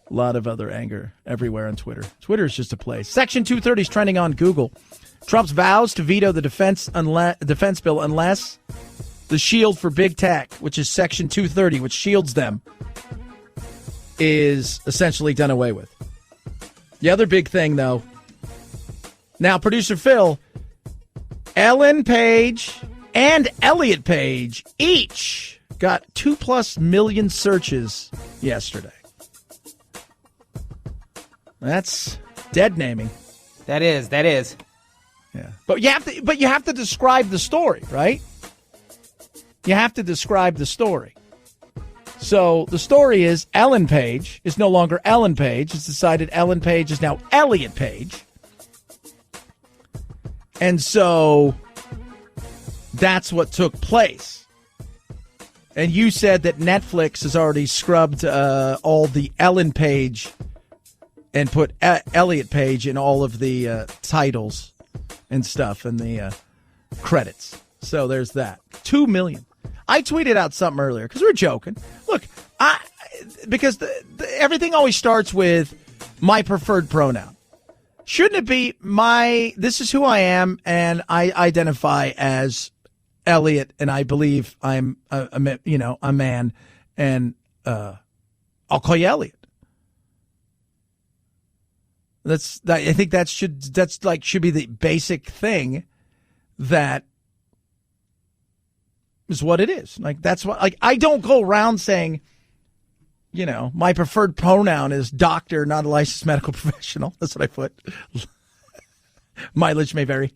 A lot of other anger everywhere on Twitter. Twitter is just a place. Section 230 is trending on Google. Trump's vows to veto the defense bill unless the shield for big tech, which is Section 230, which shields them, is essentially done away with. The other big thing, though, now, producer Phil, Ellen Paige and Elliot Paige each got 2+ million searches yesterday. That's dead naming. That is. Yeah. But you have to describe the story, right? You have to describe the story. So the story is Ellen Paige is no longer Ellen Paige. It's decided Ellen Paige is now Elliot Paige. And so that's what took place. And you said that Netflix has already scrubbed all the Ellen Paige and put Elliot Paige in all of the titles and stuff and the credits. So there's that. 2 million. I tweeted out something earlier because we're joking. Look, because everything always starts with my preferred pronoun. Shouldn't it be this is who I am and I identify as Elliot and I believe I'm a man and I'll call you Elliot. I think that should be the basic thing that is what it is. Like, that's what, like, I don't go around saying, my preferred pronoun is doctor, not a licensed medical professional. That's what I put. Mileage may vary.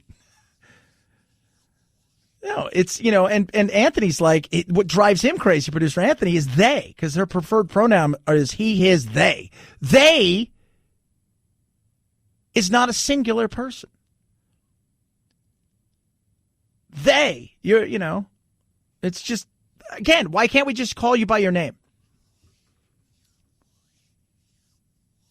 No, it's, and Anthony's like, what drives him crazy, producer Anthony, is they, because their preferred pronoun is he, his, they. They is not a singular person. They, it's just, again, why can't we just call you by your name?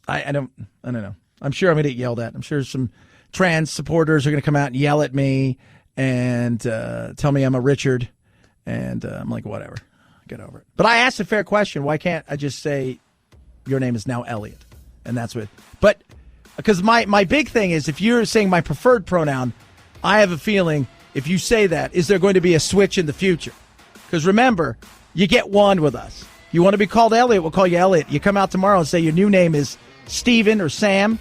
I don't know. I'm sure I'm going to get yelled at. I'm sure some trans supporters are going to come out and yell at me and tell me I'm a Richard. And I'm like, whatever, get over it. But I asked a fair question. Why can't I just say your name is now Elliot? And that's what, but because my big thing is if you're saying my preferred pronoun, I have a feeling if you say that, is there going to be a switch in the future? Because remember, you get one with us. You want to be called Elliot, we'll call you Elliot. You come out tomorrow and say your new name is Steven or Sam.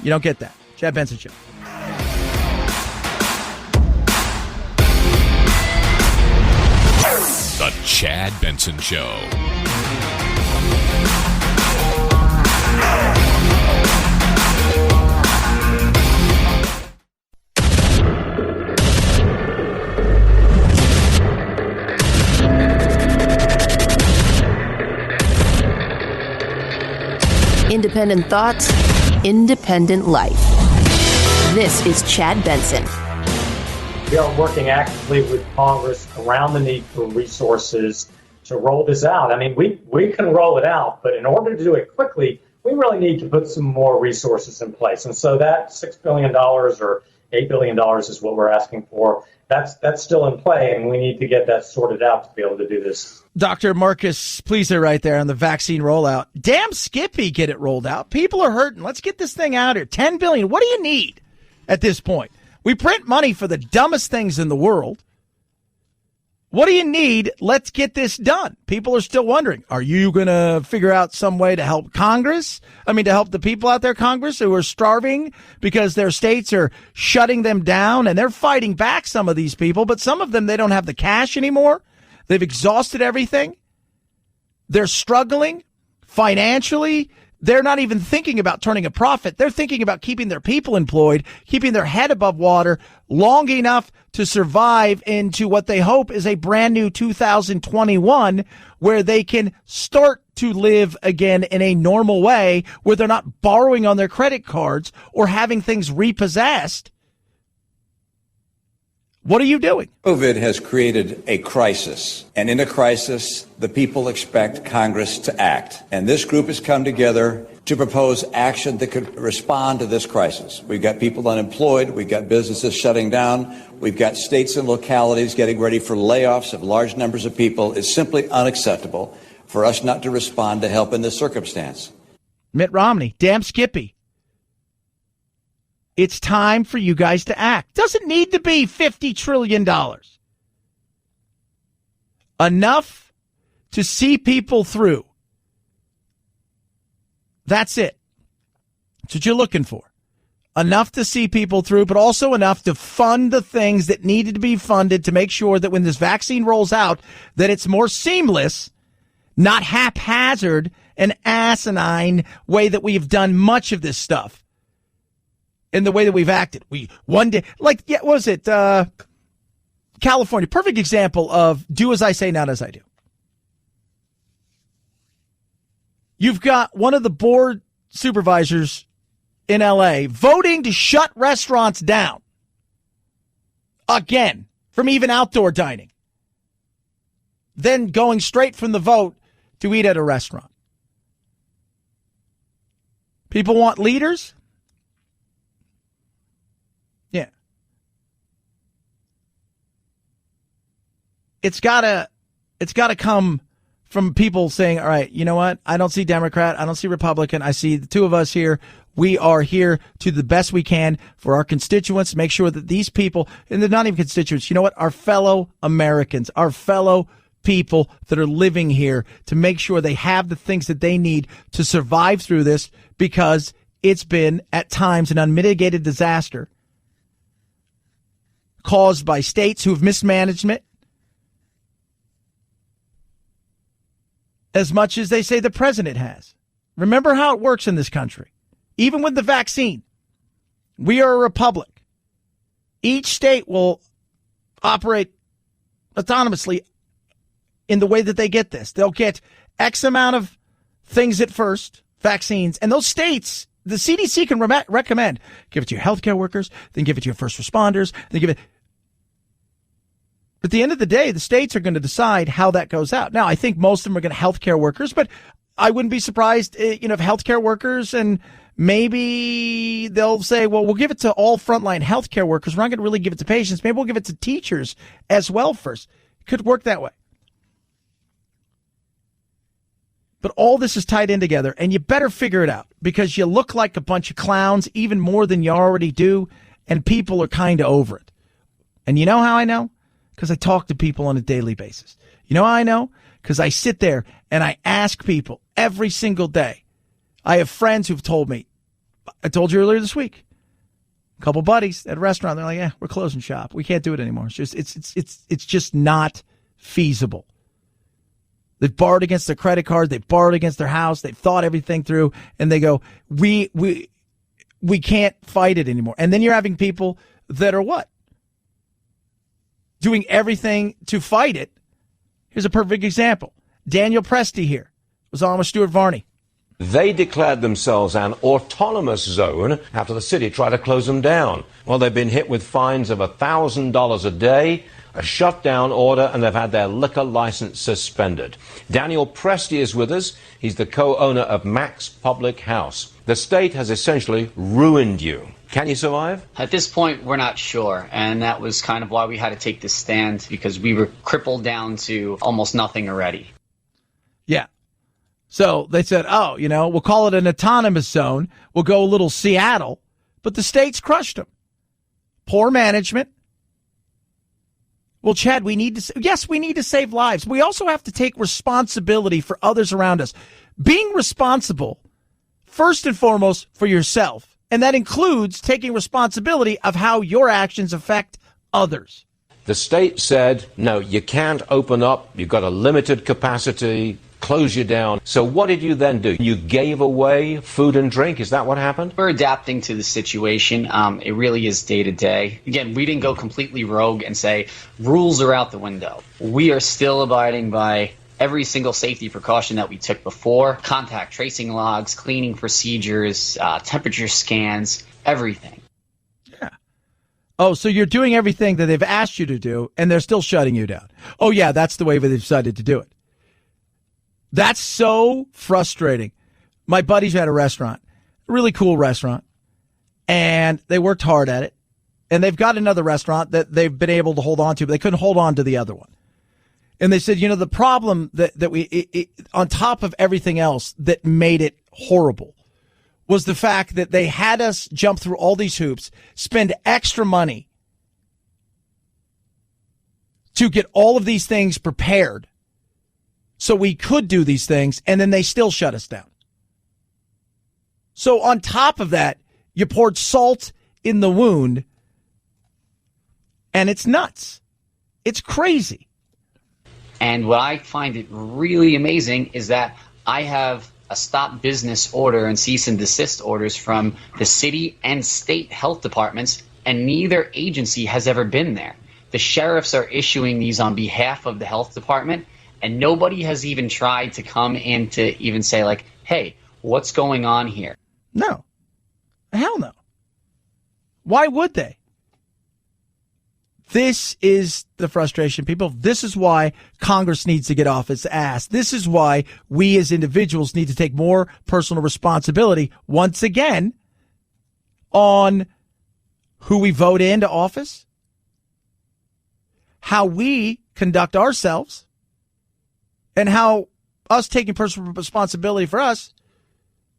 You don't get that. Chad Benson Show. The Chad Benson Show. Independent thoughts, independent life. This is Chad Benson. We are working actively with Congress around the need for resources to roll this out. I mean, we can roll it out, but in order to do it quickly, we we really need to put some more resources in place. And so that $6 billion or $8 billion is what we're asking for. That's still in play, and we need to get that sorted out to be able to do this. Dr. Marcus Pleaser right there on the vaccine rollout. Damn Skippy, get it rolled out. People are hurting. Let's get this thing out here. $10 billion. What do you need at this point? We print money for the dumbest things in the world. What do you need? Let's get this done. People are still wondering, are you going to figure out some way to help Congress? I mean, to help the people out there, Congress, who are starving because their states are shutting them down, and they're fighting back, some of these people, but some of them, they don't have the cash anymore. They've exhausted everything. They're struggling financially. They're not even thinking about turning a profit. They're thinking about keeping their people employed, keeping their head above water long enough to survive into what they hope is a brand new 2021 where they can start to live again in a normal way, where they're not borrowing on their credit cards or having things repossessed. What are you doing? COVID has created a crisis, and in a crisis, the people expect Congress to act. And this group has come together to propose action that could respond to this crisis. We've got people unemployed. We've got businesses shutting down. We've got states and localities getting ready for layoffs of large numbers of people. It's simply unacceptable for us not to respond to help in this circumstance. Mitt Romney, damn Skippy. It's time for you guys to act. Doesn't need to be $50 trillion. Enough to see people through. That's it. That's what you're looking for. Enough to see people through, but also enough to fund the things that needed to be funded to make sure that when this vaccine rolls out, that it's more seamless, not haphazard, an asinine way that we've done much of this stuff. In the way that we've acted. One day, like, yeah, what was it? California, perfect example of do as I say, not as I do. You've got one of the board supervisors in LA voting to shut restaurants down. Again, from even outdoor dining. Then going straight from the vote to eat at a restaurant. People want leaders. Yeah. It's gotta come from people saying, all right, you know what? I don't see Democrat. I don't see Republican. I see the two of us here. We are here to the best we can for our constituents, make sure that these people, and they're not even constituents, you know what? Our fellow Americans, our fellow people that are living here, to make sure they have the things that they need to survive through this, because it's been at times an unmitigated disaster caused by states who have mismanagement as much as they say the president has. Remember how it works in this country. Even with the vaccine, we are a republic. Each state will operate autonomously in the way that they get this. They'll get X amount of things at first, vaccines, and those states, the CDC can recommend, give it to your healthcare workers, then give it to your first responders, then give it. But at the end of the day, the states are going to decide how that goes out. Now, I think most of them are going to healthcare workers, but I wouldn't be surprised, if healthcare workers, and maybe they'll say, well, we'll give it to all frontline healthcare workers. We're not going to really give it to patients. Maybe we'll give it to teachers as well first. It could work that way. But all this is tied in together, and you better figure it out, because you look like a bunch of clowns, even more than you already do, and people are kind of over it. And you know how I know? Because I talk to people on a daily basis. You know how I know? Because I sit there and I ask people every single day. I have friends who've told me, I told you earlier this week, a couple buddies at a restaurant, they're like, yeah, we're closing shop. We can't do it anymore. It's just not feasible. They've borrowed against their credit card. They've borrowed against their house. They've thought everything through, and they go, we can't fight it anymore. And then you're having people that are what? Doing everything to fight it. Here's a perfect example. Daniel Presti here was on with Stuart Varney. They declared themselves an autonomous zone after the city tried to close them down. Well, they've been hit with fines of $1,000 a day, a shutdown order, and they've had their liquor license suspended. Daniel Presti is with us. He's the co-owner of Mac's Public House. The state has essentially ruined you. Can you survive? At this point, we're not sure, and that was kind of why we had to take this stand, because we were crippled down to almost nothing already. Yeah. So they said, oh, we'll call it an autonomous zone. We'll go a little Seattle. But the state's crushed them. Poor management. Well, Chad, we need to save lives. We also have to take responsibility for others around us. Being responsible, first and foremost, for yourself. And that includes taking responsibility of how your actions affect others. The state said, no, you can't open up. You've got a limited capacity. Close you down. So what did you then do? You gave away food and drink? Is that what happened? We're adapting to the situation. It really is day to day. Again, we didn't go completely rogue and say rules are out the window. We are still abiding by every single safety precaution that we took before. Contact tracing logs, cleaning procedures, temperature scans, everything. Yeah. Oh, so you're doing everything that they've asked you to do, and they're still shutting you down. Oh, yeah, that's the way they've decided to do it. That's so frustrating. My buddies had a restaurant, a really cool restaurant, and they worked hard at it. And they've got another restaurant that they've been able to hold on to, but they couldn't hold on to the other one. And they said, the problem that we, on top of everything else that made it horrible, was the fact that they had us jump through all these hoops, spend extra money to get all of these things prepared so we could do these things, and then they still shut us down. So on top of that, you poured salt in the wound, and it's nuts. It's crazy. And what I find it really amazing is that I have a stop business order and cease and desist orders from the city and state health departments, and neither agency has ever been there. The sheriffs are issuing these on behalf of the health department, and nobody has even tried to come in to even say, like, hey, what's going on here? No. Hell no. Why would they? This is the frustration, people. This is why Congress needs to get off its ass. This is why we as individuals need to take more personal responsibility, once again, on who we vote into office, how we conduct ourselves, and how us taking personal responsibility for us,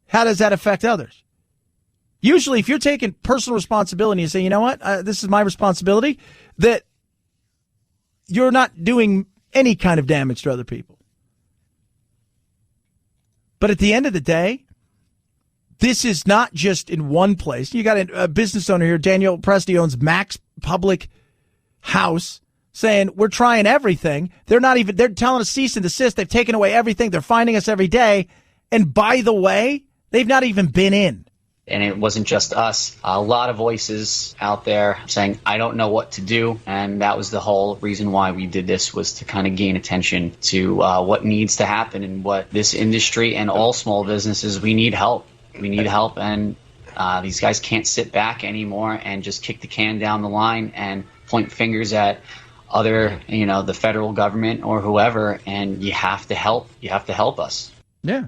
how does that affect others? Usually, if you're taking personal responsibility and say, you know what, this is my responsibility, that you're not doing any kind of damage to other people. But at the end of the day, this is not just in one place. You got a business owner here, Daniel Presti, owns Mac's Public House, saying we're trying everything. They're telling us cease and desist. They've taken away everything. They're finding us every day. And by the way, they've not even been in. And it wasn't just us. A lot of voices out there saying, I don't know what to do. And that was the whole reason why we did this, was to kind of gain attention to what needs to happen and what this industry and all small businesses, we need help. We need help. And these guys can't sit back anymore and just kick the can down the line and point fingers at other, the federal government or whoever. And you have to help. You have to help us. Yeah.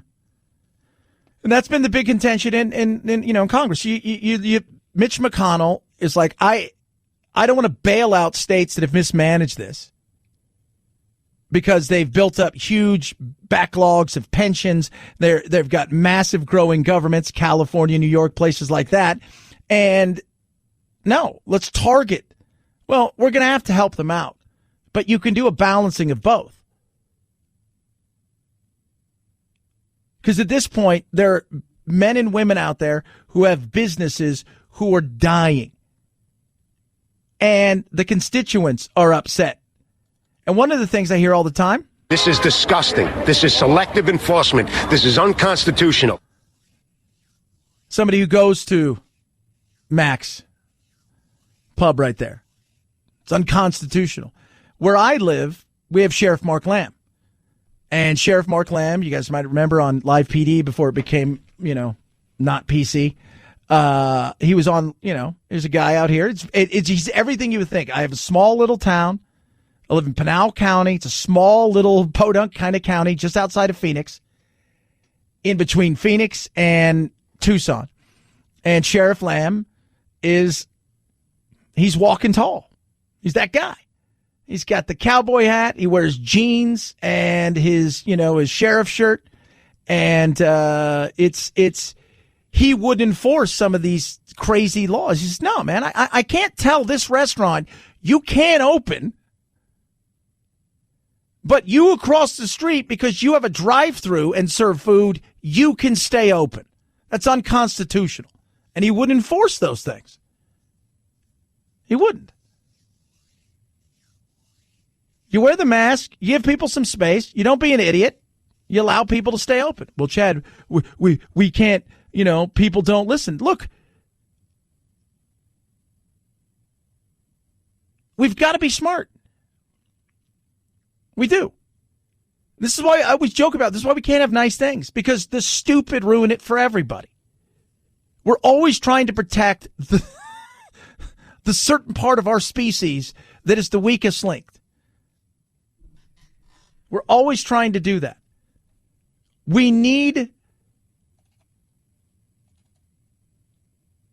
And that's been the big contention in Congress. Mitch McConnell is like, I don't want to bail out states that have mismanaged this because they've built up huge backlogs of pensions. They've got massive growing governments, California, New York, places like that. And no, let's target. Well, we're going to help them out, but you can do a balancing of both. Because at this point, there are men and women out there who have businesses who are dying. And the constituents are upset. And one of the things I hear all the time, this is disgusting. This is selective enforcement. This is unconstitutional. Somebody who goes to Mac's pub right there. It's unconstitutional. Where I live, we have Sheriff Mark Lamb. And Sheriff Mark Lamb, you guys might remember on Live PD before it became, not PC. He was on, there's a guy out here. He's everything you would think. I have a small little town. I live in Pinal County. It's a small little podunk kind of county just outside of Phoenix, in between Phoenix and Tucson. And Sheriff Lamb he's walking tall. He's that guy. He's got the cowboy hat. He wears jeans and his sheriff shirt. And he would enforce some of these crazy laws. He says, no, man, I can't tell this restaurant you can't open, but you across the street, because you have a drive-through and serve food, you can stay open. That's unconstitutional. And he wouldn't enforce those things. He wouldn't. You wear the mask, you give people some space, you don't be an idiot, you allow people to stay open. Well, Chad, we can't, people don't listen. Look, we've got to be smart. We do. This is why I always joke about this is why we can't have nice things, because the stupid ruin it for everybody. We're always trying to protect the certain part of our species that is the weakest link. We're always trying to do that. We need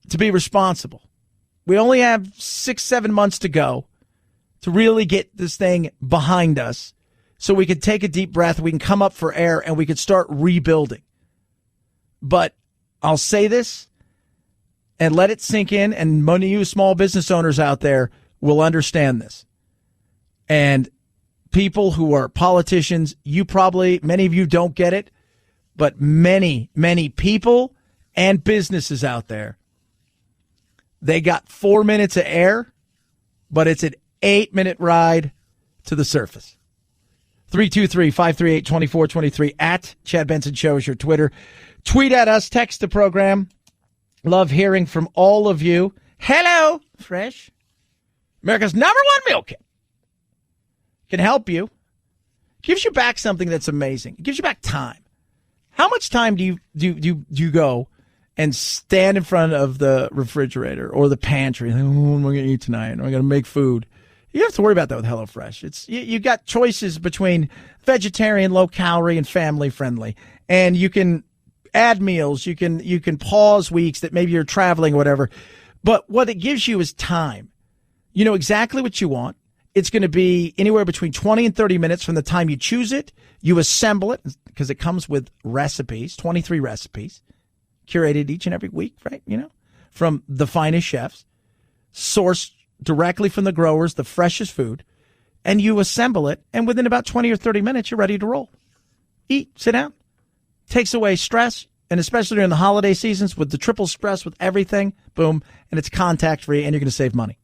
to be responsible. We only have 6-7 months to go to really get this thing behind us so we can take a deep breath, we can come up for air, and we can start rebuilding. But I'll say this and let it sink in, and many of you small business owners out there will understand this. And people who are politicians, many of you don't get it, but many, many people and businesses out there, they got 4 minutes of air, but it's an 8-minute ride to the surface. 323-538-2423 at Chad Benson Show is your Twitter. Tweet at us, text the program. Love hearing from all of you. Hello, Fresh. America's #1 meal kit. Can help you. Gives you back something that's amazing. It gives you back time. How much time do you go and stand in front of the refrigerator or the pantry? Like, what am I going to eat tonight? Am I going to make food? You don't have to worry about that with HelloFresh. You got choices between vegetarian, low calorie, and family friendly, and you can add meals. You can pause weeks that maybe you're traveling or whatever. But what it gives you is time. You know exactly what you want. It's going to be anywhere between 20 and 30 minutes from the time you choose it. You assemble it because it comes with recipes, 23 recipes, curated each and every week, right? From the finest chefs, sourced directly from the growers, the freshest food, and you assemble it, and within about 20 or 30 minutes, you're ready to roll. Eat, sit down. Takes away stress, and especially during the holiday seasons with the triple stress with everything, boom, and it's contact-free, and you're going to save money.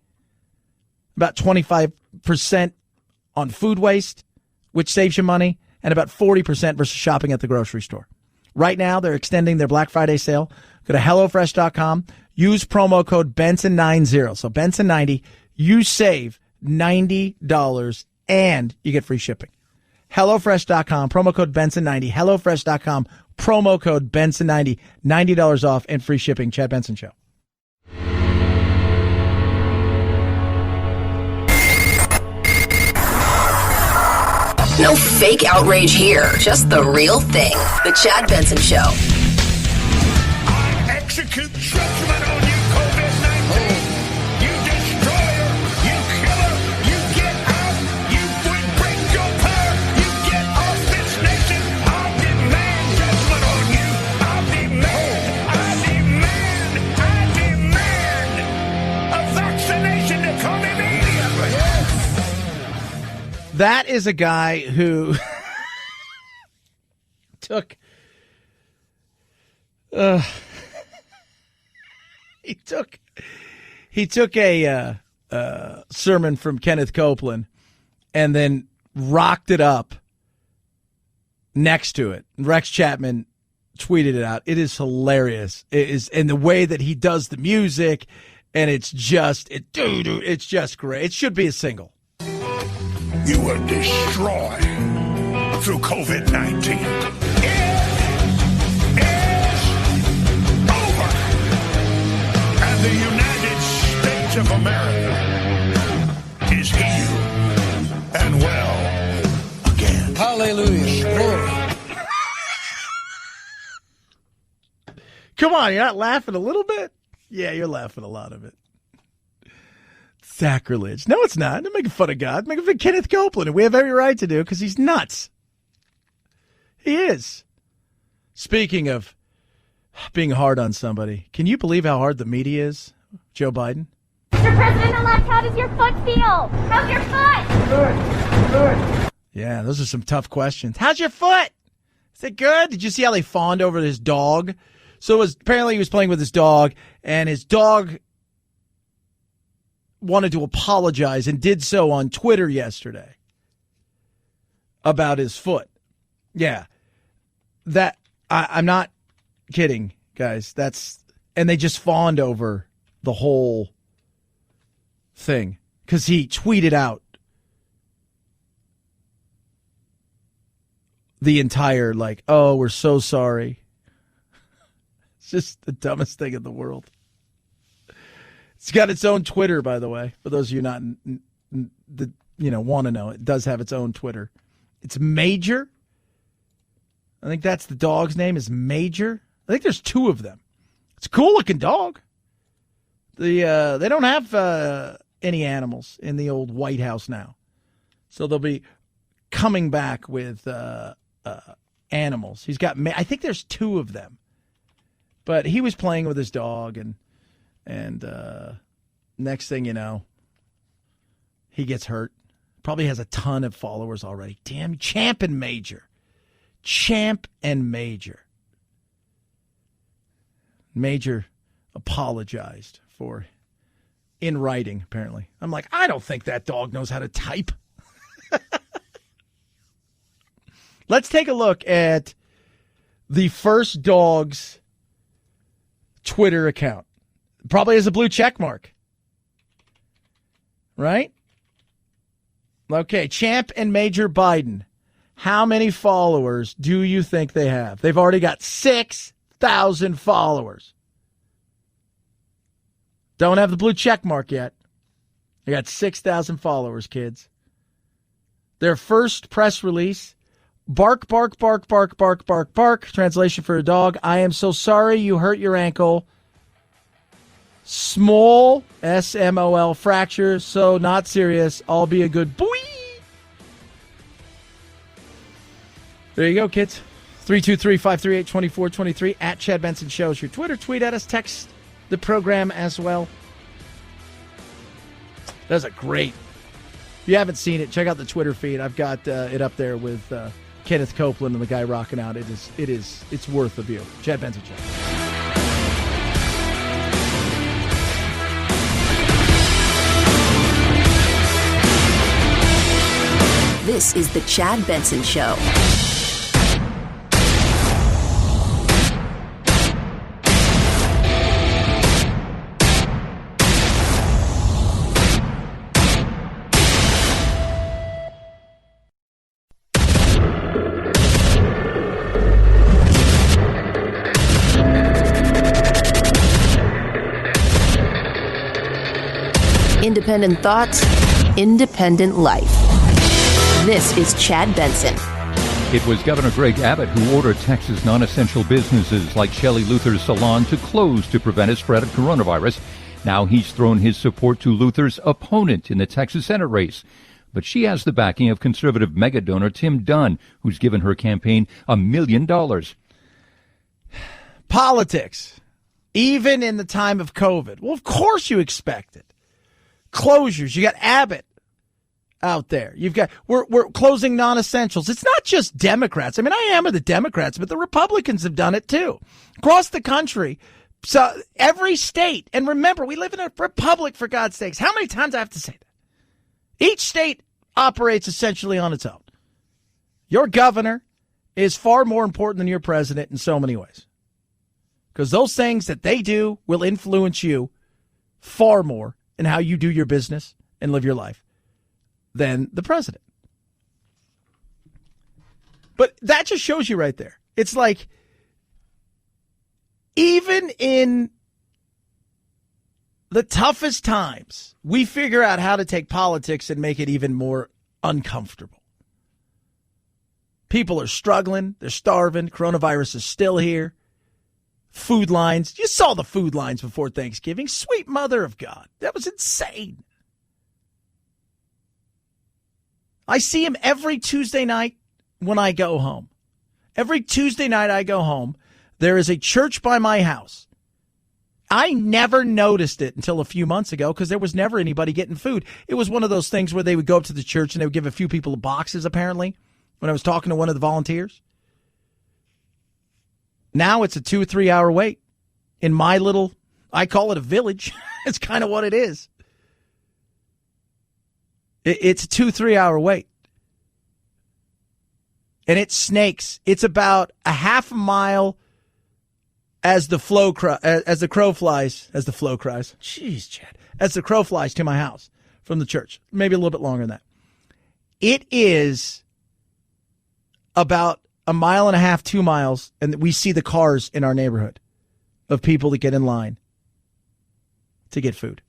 About 25% on food waste, which saves you money, and about 40% versus shopping at the grocery store. Right now, they're extending their Black Friday sale. Go to HelloFresh.com. Use promo code Benson90. So Benson90, you save $90 and you get free shipping. HelloFresh.com, promo code Benson90. HelloFresh.com, promo code Benson90. $90 off and free shipping. Chad Benson Show. No fake outrage here, just the real thing. The Chad Benson Show. Execute judgment on you, COVID-19. You destroyer, you killer, you get out, you would break your power, you get off this nation. I demand judgment on you. I demand a vaccination to come immediately. That is a guy who took he took a sermon from Kenneth Copeland and then rocked it up next to it. Rex Chapman tweeted it out. It is hilarious. It is, and the way that he does the music, and it's just great. It should be a single. You will destroy through COVID-19. Is over. And the United States of America is healed and Come on, you're not laughing a little bit? Yeah, you're laughing a lot of it. Sacrilege. No, it's not. They're making fun of God. Making fun of Kenneth Copeland, and we have every right to do because he's nuts. He is. Speaking of being hard on somebody, can you believe how hard the media is, Joe Biden? Mr. President-elect, how does your foot feel? How's your foot? Good. Yeah, those are some tough questions. How's your foot? Is it good? Did you see how they fawned over his dog? So apparently he was playing with his dog, and his dog wanted to apologize and did so on Twitter yesterday about his foot. Yeah. I'm not kidding, guys. And they just fawned over the whole thing because he tweeted out the entire, oh, we're so sorry. It's just the dumbest thing in the world. It's got its own Twitter, by the way, for those of you want to know. It does have its own Twitter. It's Major. I think that's the dog's name is Major. I think there's two of them. It's a cool-looking dog. They don't have any animals in the old White House now. So they'll be coming back with animals. He's got, I think there's two of them. But he was playing with his dog, and next thing you know, he gets hurt. Probably has a ton of followers already. Damn, Champ and Major. Champ and Major. Major apologized for in writing, apparently. I'm like, I don't think that dog knows how to type. Let's take a look at the first dog's Twitter account. Probably has a blue check mark. Right? Okay, Champ and Major Biden. How many followers do you think they have? They've already got 6,000 followers. Don't have the blue check mark yet. They got 6,000 followers, kids. Their first press release, bark, bark, bark, bark, bark, bark, bark. Translation for a dog, I am so sorry you hurt your ankle. Small, S-M-O-L, fracture, so not serious. I'll be a good boy. There you go, kids. 323-538-2423 at Chad Benson Show is your Twitter. Tweet at us. Text the program as well. That's a great. If you haven't seen it, check out the Twitter feed. I've got it up there with Kenneth Copeland and the guy rocking out. It's worth a view. Chad Benson Show. This is the Chad Benson Show. Independent thoughts, independent life. This is Chad Benson. It was Governor Greg Abbott who ordered Texas non-essential businesses like Shelley Luther's salon to close to prevent a spread of coronavirus. Now he's thrown his support to Luther's opponent in the Texas Senate race. But she has the backing of conservative mega donor Tim Dunn, who's given her campaign $1 million. Politics, even in the time of COVID. Well, of course you expect it. Closures. You got Abbott out there. You've got we're closing non-essentials. It's not just Democrats. I mean, I hammer the Democrats, but the Republicans have done it too. Across the country. So every state, and remember, we live in a republic, for God's sakes. How many times I have to say that? Each state operates essentially on its own. Your governor is far more important than your president in so many ways. Because those things that they do will influence you far more in how you do your business and live your life than the president. But that just shows you right there. It's like, even in the toughest times, we figure out how to take politics and make it even more uncomfortable. People are struggling. They're starving. Coronavirus is still here. food lines. You saw the food lines before Thanksgiving. Sweet mother of God. That was insane. I see him every Tuesday night when I go home. Every Tuesday night I go home, there is a church by my house. I never noticed it until a few months ago because there was never anybody getting food. It was one of those things where they would go up to the church and they would give a few people boxes, apparently, when I was talking to one of the volunteers. Now it's a 2 or 3 hour wait in my little, I call it a village. It's kind of what it is. It's a 2 or 3 hour wait. And it snakes. It's about a half a mile as the crow flies, as the crow flies to my house from the church. Maybe a little bit longer than that. It is about a mile and a half, 2 miles, and we see the cars in our neighborhood of people that get in line to get food.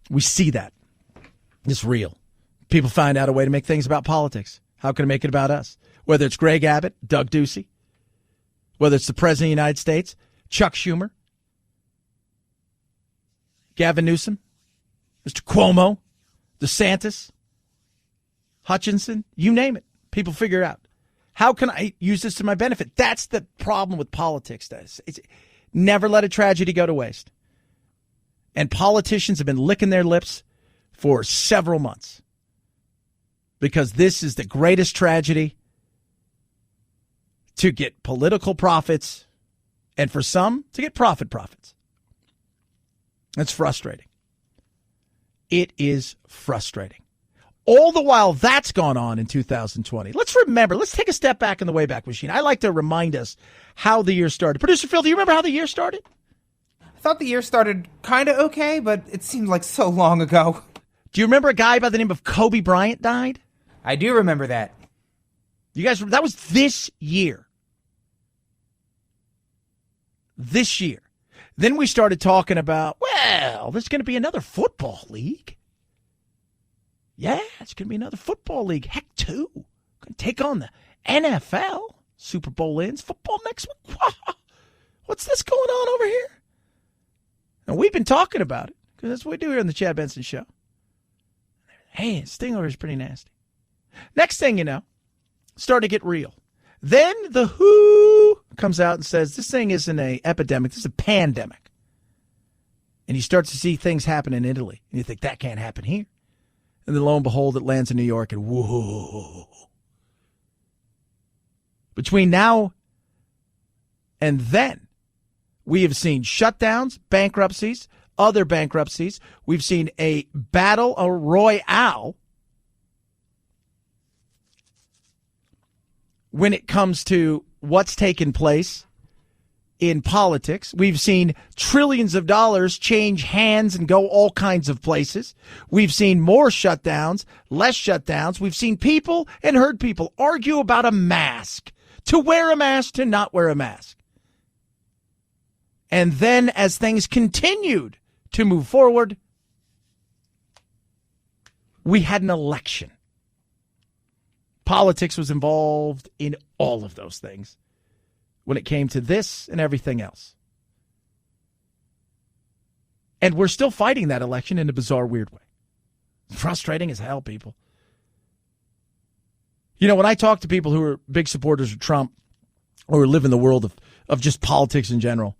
We see that. It's real. People find out a way to make things about politics. How can I make it about us? Whether it's Greg Abbott, Doug Ducey, whether it's the President of the United States, Chuck Schumer, Gavin Newsom, Mr. Cuomo, DeSantis, Hutchinson, you name it. People figure out, how can I use this to my benefit? That's the problem with politics. It's never let a tragedy go to waste. And politicians have been licking their lips for several months because this is the greatest tragedy to get political profits and for some to get profits. It's frustrating. It is frustrating. All the while that's gone on in 2020. Let's take a step back in the Wayback Machine. I like to remind us how the year started. Producer Phil, do you remember how the year started? I thought the year started kind of okay, but it seemed like so long ago. Do you remember a guy by the name of Kobe Bryant died? I do remember that. You guys, that was this year. This year. Then we started talking about, well, there's going to be another football league. Yeah, it's going to be another football league. Heck, two. Going to take on the NFL. Super Bowl ends. Football next week. What's this going on over here? And we've been talking about it because that's what we do here on the Chad Benson Show. Hey, Sting over is pretty nasty. Next thing you know, starting to get real. Then the WHO comes out and says this thing isn't an epidemic, this is a pandemic. And you start to see things happen in Italy. And you think that can't happen here. And then lo and behold, it lands in New York and whoa. Between now and then, we have seen shutdowns, bankruptcies, other bankruptcies. We've seen a battle, a royale, when it comes to what's taken place in politics. We've seen trillions of dollars change hands and go all kinds of places. We've seen more shutdowns, less shutdowns. We've seen people and heard people argue about a mask, to wear a mask, to not wear a mask. And then as things continued to move forward, we had an election. Politics was involved in all of those things when it came to this and everything else. And we're still fighting that election in a bizarre, weird way. Frustrating as hell, people. You know, when I talk to people who are big supporters of Trump or live in the world of just politics in general,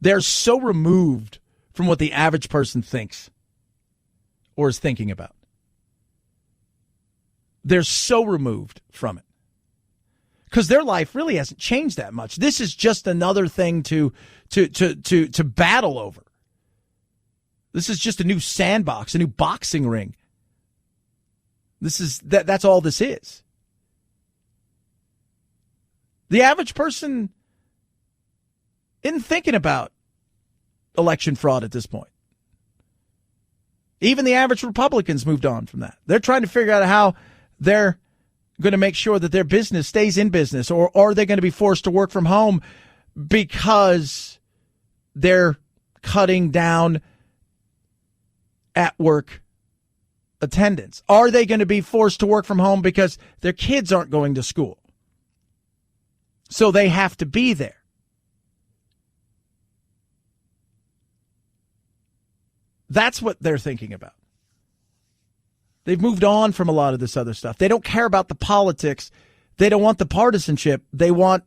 they're so removed from what the average person thinks or is thinking about. They're so removed from it because their life really hasn't changed that much. This is just another thing to battle over. This is just a new sandbox, a new boxing ring. That's all this is. The average person isn't thinking about election fraud at this point. Even the average Republicans moved on from that. They're trying to figure out how they're going to make sure that their business stays in business, or are they going to be forced to work from home because they're cutting down at work attendance? Are they going to be forced to work from home because their kids aren't going to school? So they have to be there. That's what they're thinking about. They've moved on from a lot of this other stuff. They don't care about the politics. They don't want the partisanship. They want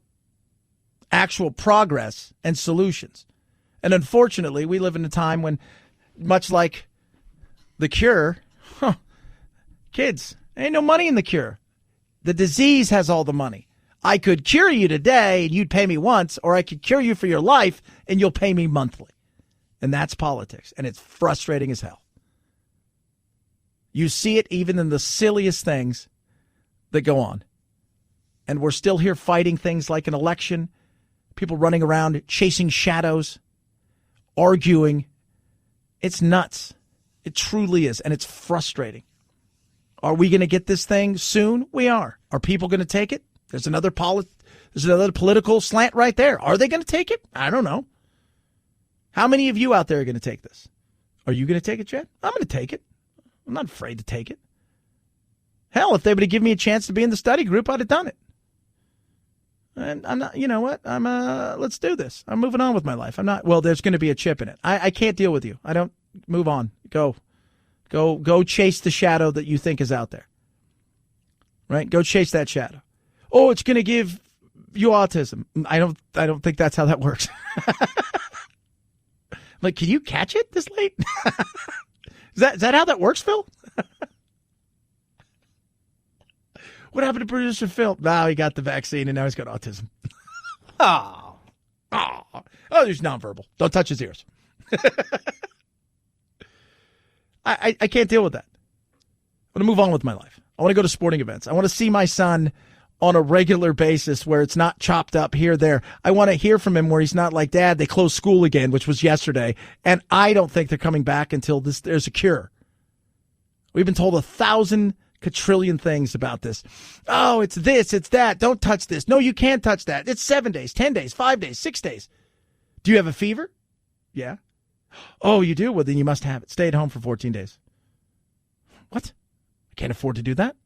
actual progress and solutions. And unfortunately, we live in a time when, much like the cure, kids, ain't no money in the cure. The disease has all the money. I could cure you today and you'd pay me once, or I could cure you for your life and you'll pay me monthly. And that's politics. And it's frustrating as hell. You see it even in the silliest things that go on. And we're still here fighting things like an election, people running around chasing shadows, arguing. It's nuts. It truly is. And it's frustrating. Are we going to get this thing soon? We are. Are people going to take it? There's another political slant right there. Are they going to take it? I don't know. How many of you out there are going to take this? Are you going to take it, Chad? I'm going to take it. I'm not afraid to take it. Hell, if they would have given me a chance to be in the study group, I'd have done it. And I'm not, you know what? Let's do this. I'm moving on with my life. There's going to be a chip in it. I can't deal with you. I don't, move on. Go chase the shadow that you think is out there. Right? Go chase that shadow. Oh, it's going to give you autism. I don't think that's how that works. Like, can you catch it this late? Is that how that works, Phil? What happened to producer Phil? Now he got the vaccine and now he's got autism. Oh, there's nonverbal. Don't touch his ears. I can't deal with that. I want to move on with my life. I want to go to sporting events. I want to see my son on a regular basis where it's not chopped up here, there. I want to hear from him where he's not like, Dad, they closed school again, which was yesterday. And I don't think they're coming back until there's a cure. We've been told 1,000 quadrillion things about this. Oh, it's this, it's that. Don't touch this. No, you can't touch that. It's 7 days, 10 days, 5 days, 6 days. Do you have a fever? Yeah. Oh, you do? Well, then you must have it. Stay at home for 14 days. What? I can't afford to do that.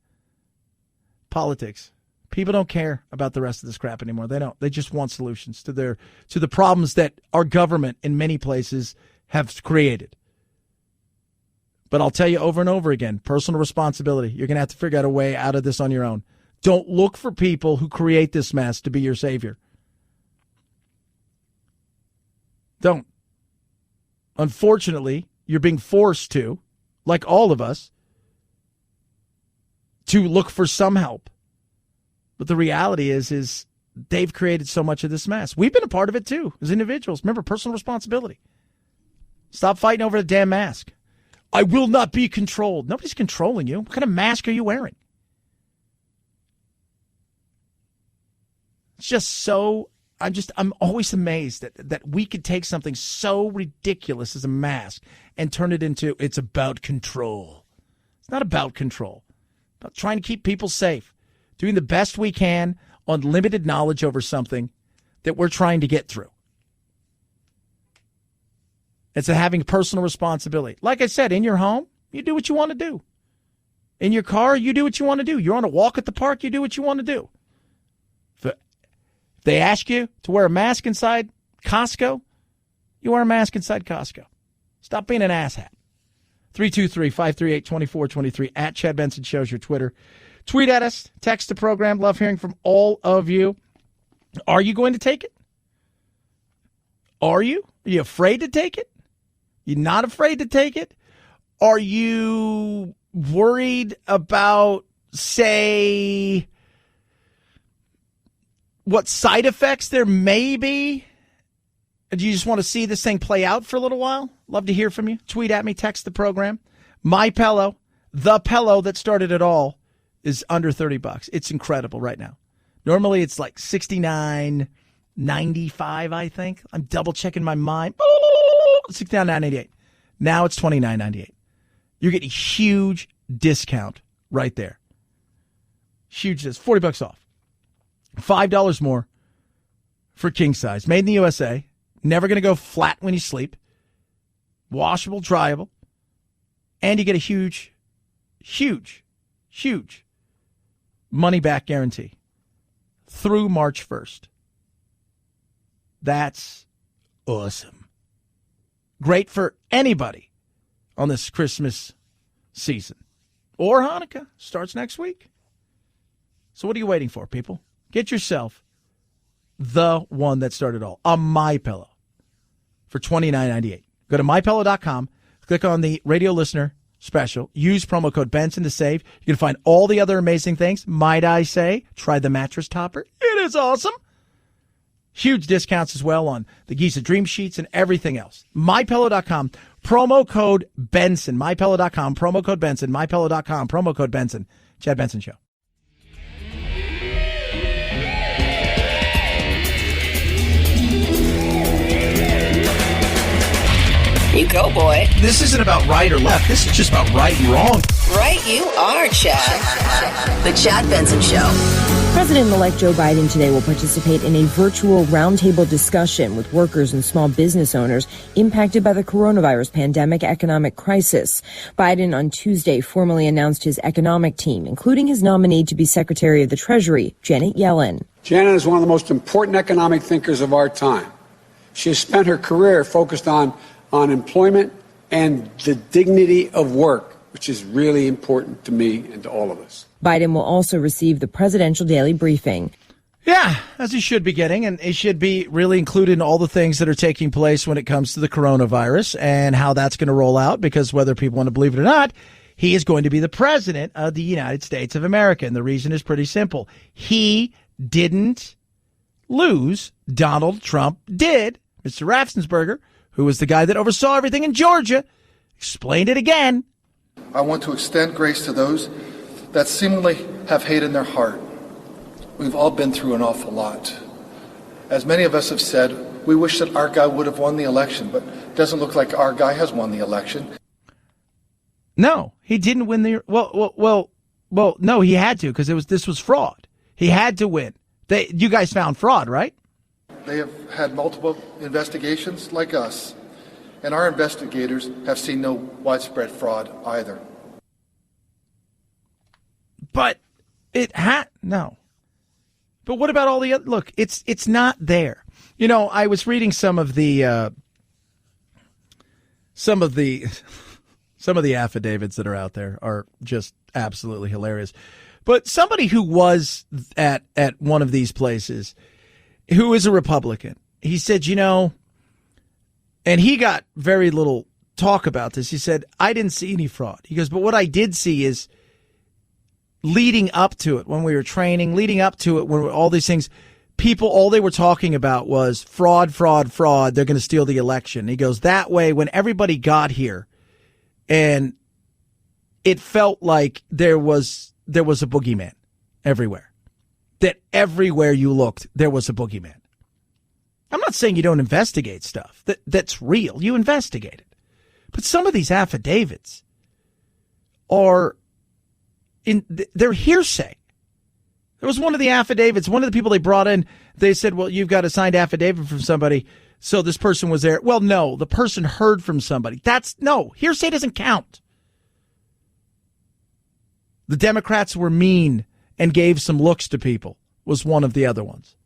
Politics. People don't care about the rest of this crap anymore. They don't. They just want solutions to the problems that our government in many places have created. But I'll tell you over and over again, personal responsibility. You're going to have to figure out a way out of this on your own. Don't look for people who create this mess to be your savior. Don't. Unfortunately, you're being forced to, like all of us, to look for some help. But the reality is they've created so much of this mess. We've been a part of it too, as individuals. Remember, personal responsibility. Stop fighting over the damn mask. I will not be controlled. Nobody's controlling you. What kind of mask are you wearing? It's just so, I'm always amazed that we could take something so ridiculous as a mask and turn it into, it's about control. It's not about control. It's about trying to keep people safe. Doing the best we can on limited knowledge over something that we're trying to get through. It's having personal responsibility. Like I said, in your home, you do what you want to do. In your car, you do what you want to do. You're on a walk at the park, you do what you want to do. If they ask you to wear a mask inside Costco, you wear a mask inside Costco. Stop being an asshat. 323-538-2423 at Chad Benson Show's your Twitter. Tweet at us, text the program. Love hearing from all of you. Are you going to take it? Are you? Are you afraid to take it? You not afraid to take it? Are you worried about, say, what side effects there may be? Do you just want to see this thing play out for a little while? Love to hear from you. Tweet at me, text the program. My pillow, the pillow that started it all, is under $30. It's incredible right now. Normally it's like $69.95, I think. I'm double checking my mind. $69.98. Now it's $29.98. You're getting a huge discount right there. Huge discount. $40 off. $5 more for king size. Made in the USA. Never going to go flat when you sleep. Washable, dryable. And you get a huge money back guarantee through March 1st. That's awesome. Great for anybody on this Christmas season. Or Hanukkah starts next week. So what are you waiting for, people? Get yourself the one that started all, a MyPillow, for $29.98. Go to MyPillow.com, click on the radio listener special, use promo code Benson to save. You can find all the other amazing things. Might I say, try the mattress topper. It is awesome. Huge discounts as well on the Giza Dream Sheets and everything else. MyPillow.com, promo code Benson. MyPillow.com, promo code Benson. MyPillow.com, promo code Benson. Chad Benson Show. You go, boy. This isn't about right or left. This is just about right and wrong. Right you are, Chad. The Chad Benson Show. President-elect Joe Biden today will participate in a virtual roundtable discussion with workers and small business owners impacted by the coronavirus pandemic economic crisis. Biden on Tuesday formally announced his economic team, including his nominee to be Secretary of the Treasury, Janet Yellen. Janet is one of the most important economic thinkers of our time. She has spent her career focused on employment and the dignity of work, which is really important to me and to all of us. Biden will also receive the presidential daily briefing. Yeah, as he should be getting, and it should be really included in all the things that are taking place when it comes to the coronavirus and how that's going to roll out, because whether people want to believe it or not, he is going to be the president of the United States of America. And the reason is pretty simple. He didn't lose. Donald Trump did. Mr. Raffensperger, who was the guy that oversaw everything in Georgia, explained it again. I want to extend grace to those that seemingly have hate in their heart. We've all been through an awful lot. As many of us have said, we wish that our guy would have won the election, but it doesn't look like our guy has won the election. No, he didn't win the well. No, he had to, because this was fraud. He had to win. You guys found fraud, right? They have had multiple investigations like us, and our investigators have seen no widespread fraud either. But it had no. But what about all the other? Look, it's not there. You know, I was reading some of the affidavits that are out there are just absolutely hilarious. But somebody who was at one of these places, who is a Republican, he said, you know, and he got very little talk about this. He said, I didn't see any fraud. He goes, but what I did see is leading up to it, when we were training, leading up to it, when all these things, people, all they were talking about was fraud, fraud, fraud. They're going to steal the election. He goes, that way, when everybody got here and it felt like there was a boogeyman everywhere, that everywhere you looked, there was a boogeyman. I'm not saying you don't investigate stuff that's real. You investigate it. But some of these affidavits are they're hearsay. There was one of the affidavits, one of the people they brought in, they said, well, you've got a signed affidavit from somebody, so this person was there. Well, no, the person heard from somebody. Hearsay doesn't count. The Democrats were mean and gave some looks to people was one of the other ones.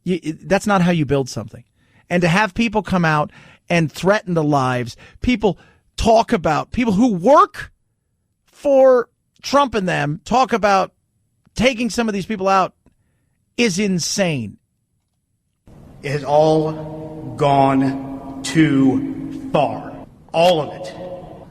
That's not how you build something. And to have people come out and threaten the lives, people talk about, people who work for Trump and them, talk about taking some of these people out, is insane. It has all gone too far. All of it.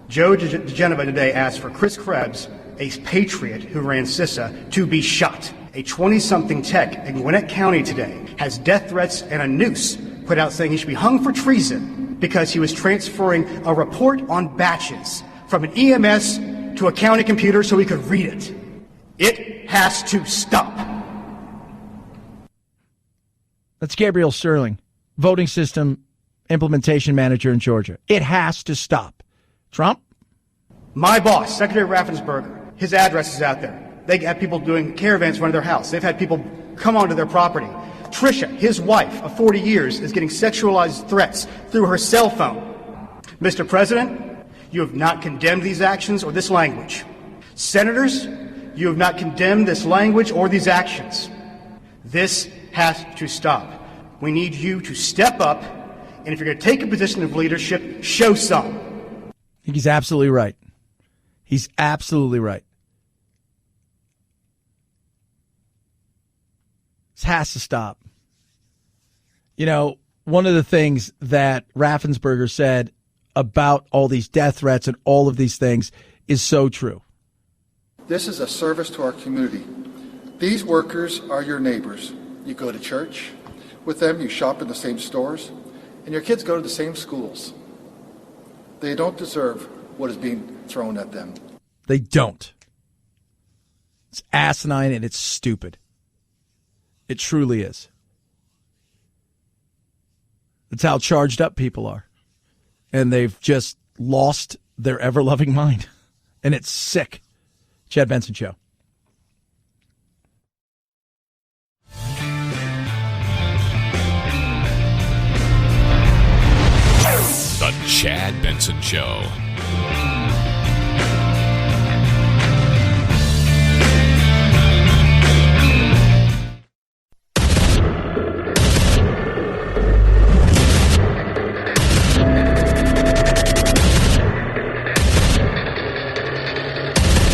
Joe DeGenova today asked for Chris Krebs, a patriot who ran CISA, to be shot. A 20-something tech in Gwinnett County today has death threats and a noose put out saying he should be hung for treason because he was transferring a report on batches from an EMS to a county computer so he could read it. It has to stop. That's Gabriel Sterling, voting system implementation manager in Georgia. It has to stop. Trump? My boss, Secretary Raffensperger, his address is out there. They have people doing caravans in front of their house. They've had people come onto their property. Tricia, his wife of 40 years, is getting sexualized threats through her cell phone. Mr. President, you have not condemned these actions or this language. Senators, you have not condemned this language or these actions. This has to stop. We need you to step up, and if you're going to take a position of leadership, show some. I think he's absolutely right. He's absolutely right. This has to stop. You know, one of the things that Raffensperger said about all these death threats and all of these things is so true. This is a service to our community. These workers are your neighbors. You go to church with them, you shop in the same stores, and your kids go to the same schools. They don't deserve what is being thrown at them. They don't. It's asinine and it's stupid. It truly is. That's how charged up people are. And they've just lost their ever-loving mind. And it's sick. Chad Benson Show. The Chad Benson Show.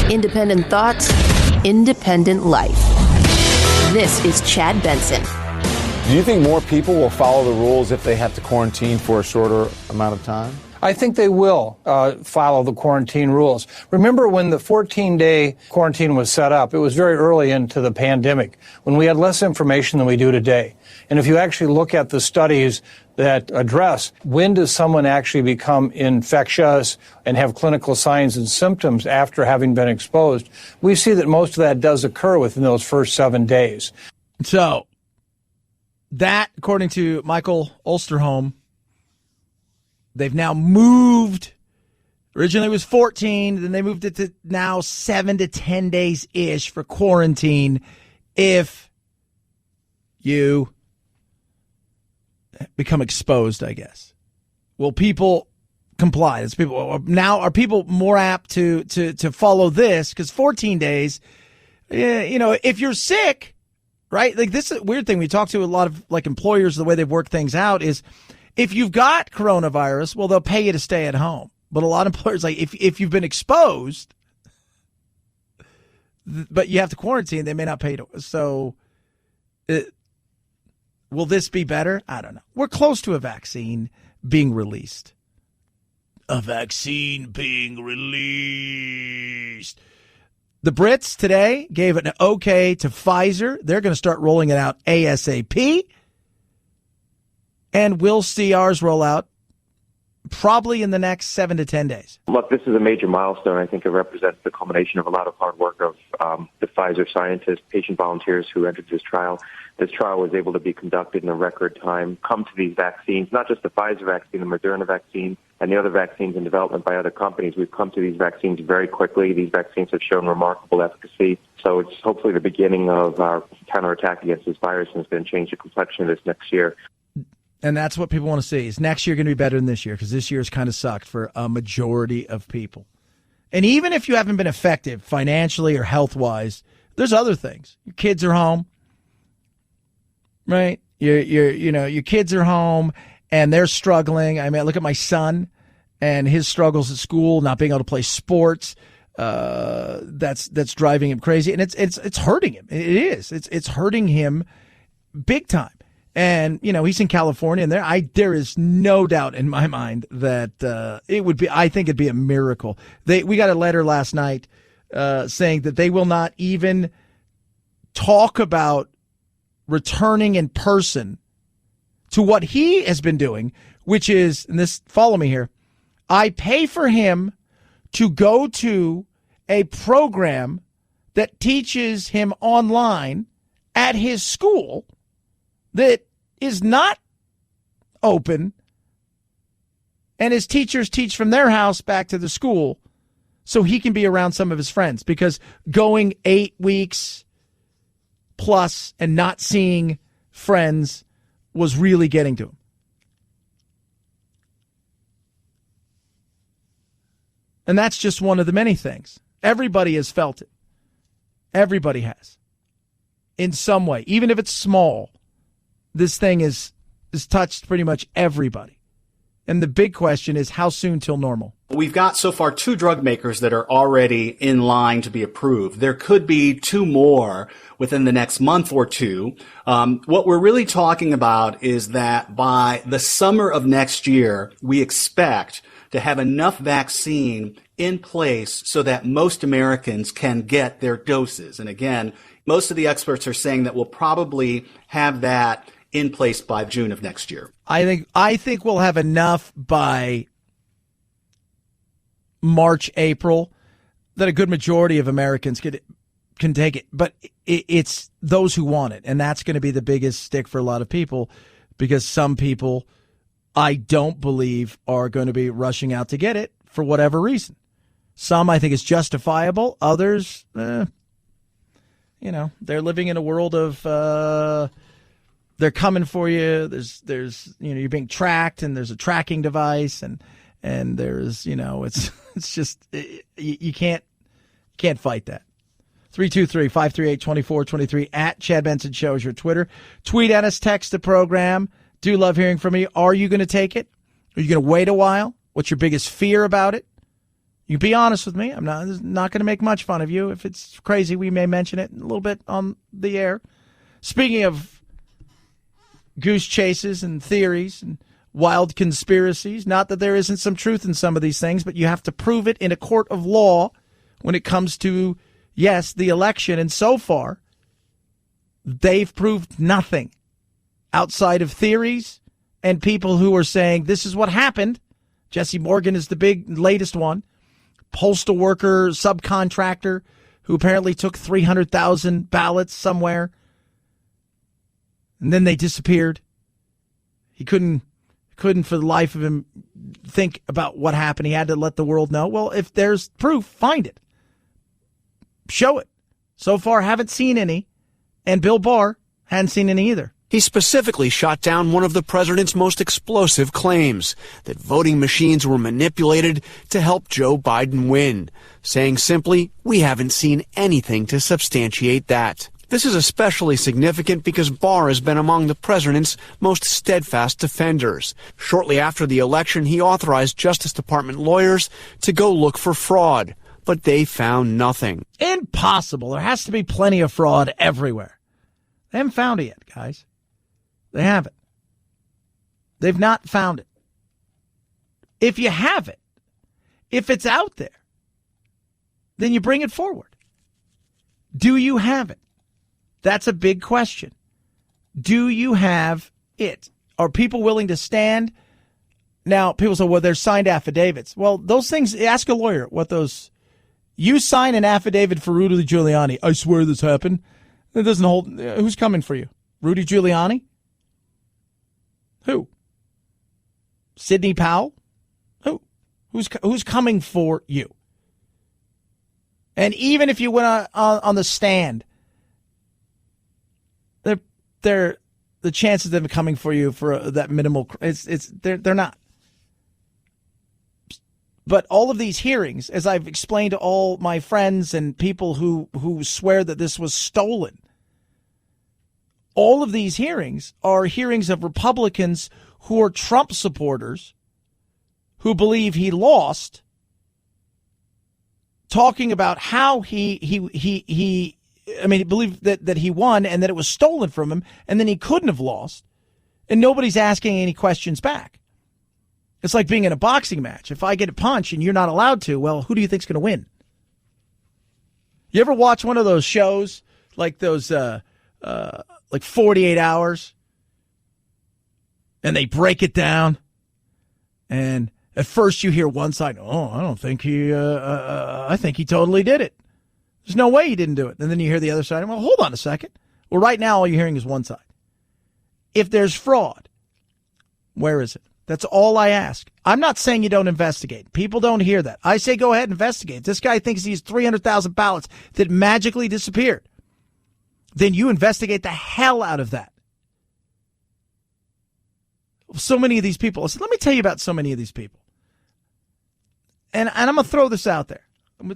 Independent thoughts, independent life. This is Chad Benson. Do you think more people will follow the rules if they have to quarantine for a shorter amount of time? I think they will follow the quarantine rules. Remember when the 14-day quarantine was set up, it was very early into the pandemic, when we had less information than we do today. And if you actually look at the studies that address when does someone actually become infectious and have clinical signs and symptoms after having been exposed, we see that most of that does occur within those first 7 days. So, that, according to Michael Osterholm, they've now moved. Originally it was 14, then they moved it to now 7 to 10 days-ish for quarantine if you become exposed, I guess. Will people comply? Are people more apt to follow this? Because 14 days, if you're sick, right? Like, this is a weird thing. We talk to a lot of like employers, the way they've worked things out is if you've got coronavirus, well, they'll pay you to stay at home. But a lot of employers, like if you've been exposed, but you have to quarantine, they may not pay you. So will this be better? I don't know. We're close to a vaccine being released. A vaccine being released. The Brits today gave an okay to Pfizer. They're going to start rolling it out ASAP. And we'll see ours roll out probably in the next 7 to 10 days. Look, this is a major milestone. I think it represents the culmination of a lot of hard work of the Pfizer scientists, patient volunteers who entered this trial. This trial was able to be conducted in a record time, come to these vaccines, not just the Pfizer vaccine, the Moderna vaccine, and the other vaccines in development by other companies. We've come to these vaccines very quickly. These vaccines have shown remarkable efficacy. So it's hopefully the beginning of our counterattack against this virus, and it's going to change the complexion of this next year. And that's what people want to see. Is next year going to be better than this year? Because this year's kind of sucked for a majority of people. And even if you haven't been effective financially or health-wise, there's other things. Your kids are home, right? Your kids are home and they're struggling. I mean, I look at my son and his struggles at school, not being able to play sports. That's driving him crazy, and it's hurting him. It is. It's hurting him big time. And, he's in California, and there is no doubt in my mind that it would be, I think it'd be a miracle. We got a letter last night saying that they will not even talk about returning in person to what he has been doing, which is, and this, follow me here, I pay for him to go to a program that teaches him online at his school that is not open, and his teachers teach from their house back to the school so he can be around some of his friends, because going 8 weeks plus and not seeing friends was really getting to him. And that's just one of the many things. Everybody has felt it. Everybody has. In some way, even if it's small. This thing is touched pretty much everybody. And the big question is, how soon till normal? We've got so far 2 drug makers that are already in line to be approved. There could be 2 more within the next month or 2. What we're really talking about is that by the summer of next year, we expect to have enough vaccine in place so that most Americans can get their doses. And again, most of the experts are saying that we'll probably have that in place by June of next year. I think we'll have enough by March, April, that a good majority of Americans can take it. But it's those who want it. And that's going to be the biggest stick for a lot of people, because some people, I don't believe, are going to be rushing out to get it for whatever reason. Some I think is justifiable. Others, they're living in a world of they're coming for you. There's you're being tracked, and there's a tracking device, and there's it's just you can't fight that. 323-538-2423 at Chad Benson Show is your Twitter. Tweet at us, text the program. Do love hearing from you. Are you going to take it? Are you going to wait a while? What's your biggest fear about it? You be honest with me. I'm not going to make much fun of you. If it's crazy, we may mention it a little bit on the air. Speaking of goose chases and theories and wild conspiracies, not that there isn't some truth in some of these things, but you have to prove it in a court of law when it comes to, yes, the election. And so far, they've proved nothing outside of theories and people who are saying this is what happened. Jesse Morgan is the big latest one. Postal worker, subcontractor, who apparently took 300,000 ballots somewhere, and then they disappeared. He couldn't for the life of him think about what happened. He had to let the world know. Well, if there's proof, find it. Show it. So far, haven't seen any, and Bill Barr hadn't seen any either. He specifically shot down one of the president's most explosive claims, that voting machines were manipulated to help Joe Biden win, saying simply, "We haven't seen anything to substantiate that." This is especially significant because Barr has been among the president's most steadfast defenders. Shortly after the election, he authorized Justice Department lawyers to go look for fraud, but they found nothing. Impossible. There has to be plenty of fraud everywhere. They haven't found it yet, guys. They haven't. They've not found it. If you have it, if it's out there, then you bring it forward. Do you have it? That's a big question. Do you have it? Are people willing to stand? Now, people say, well, there's signed affidavits. Well, those things, ask a lawyer what those. You sign an affidavit for Rudy Giuliani. I swear this happened. It doesn't hold. Who's coming for you? Rudy Giuliani? Who? Sidney Powell? Who? Who's coming for you? And even if you went on the stand, they're the chances of them coming for you for that minimal. They're not. But all of these hearings, as I've explained to all my friends and people who swear that this was stolen, all of these hearings are hearings of Republicans who are Trump supporters, who believe he lost, talking about how he believed that he won and that it was stolen from him, and then he couldn't have lost, and nobody's asking any questions back. It's like being in a boxing match. If I get a punch and you're not allowed to, well, who do you think's going to win? You ever watch one of those shows like those like 48 Hours, and they break it down, and at first you hear one side, oh, I don't think I think he totally did it. There's no way he didn't do it. And then you hear the other side, well, hold on a second. Well, right now all you're hearing is one side. If there's fraud, where is it? That's all I ask. I'm not saying you don't investigate. People don't hear that. I say go ahead and investigate. This guy thinks he's 300,000 ballots that magically disappeared. Then you investigate the hell out of that. So many of these people. Listen, let me tell you about so many of these people. And I'm going to throw this out there.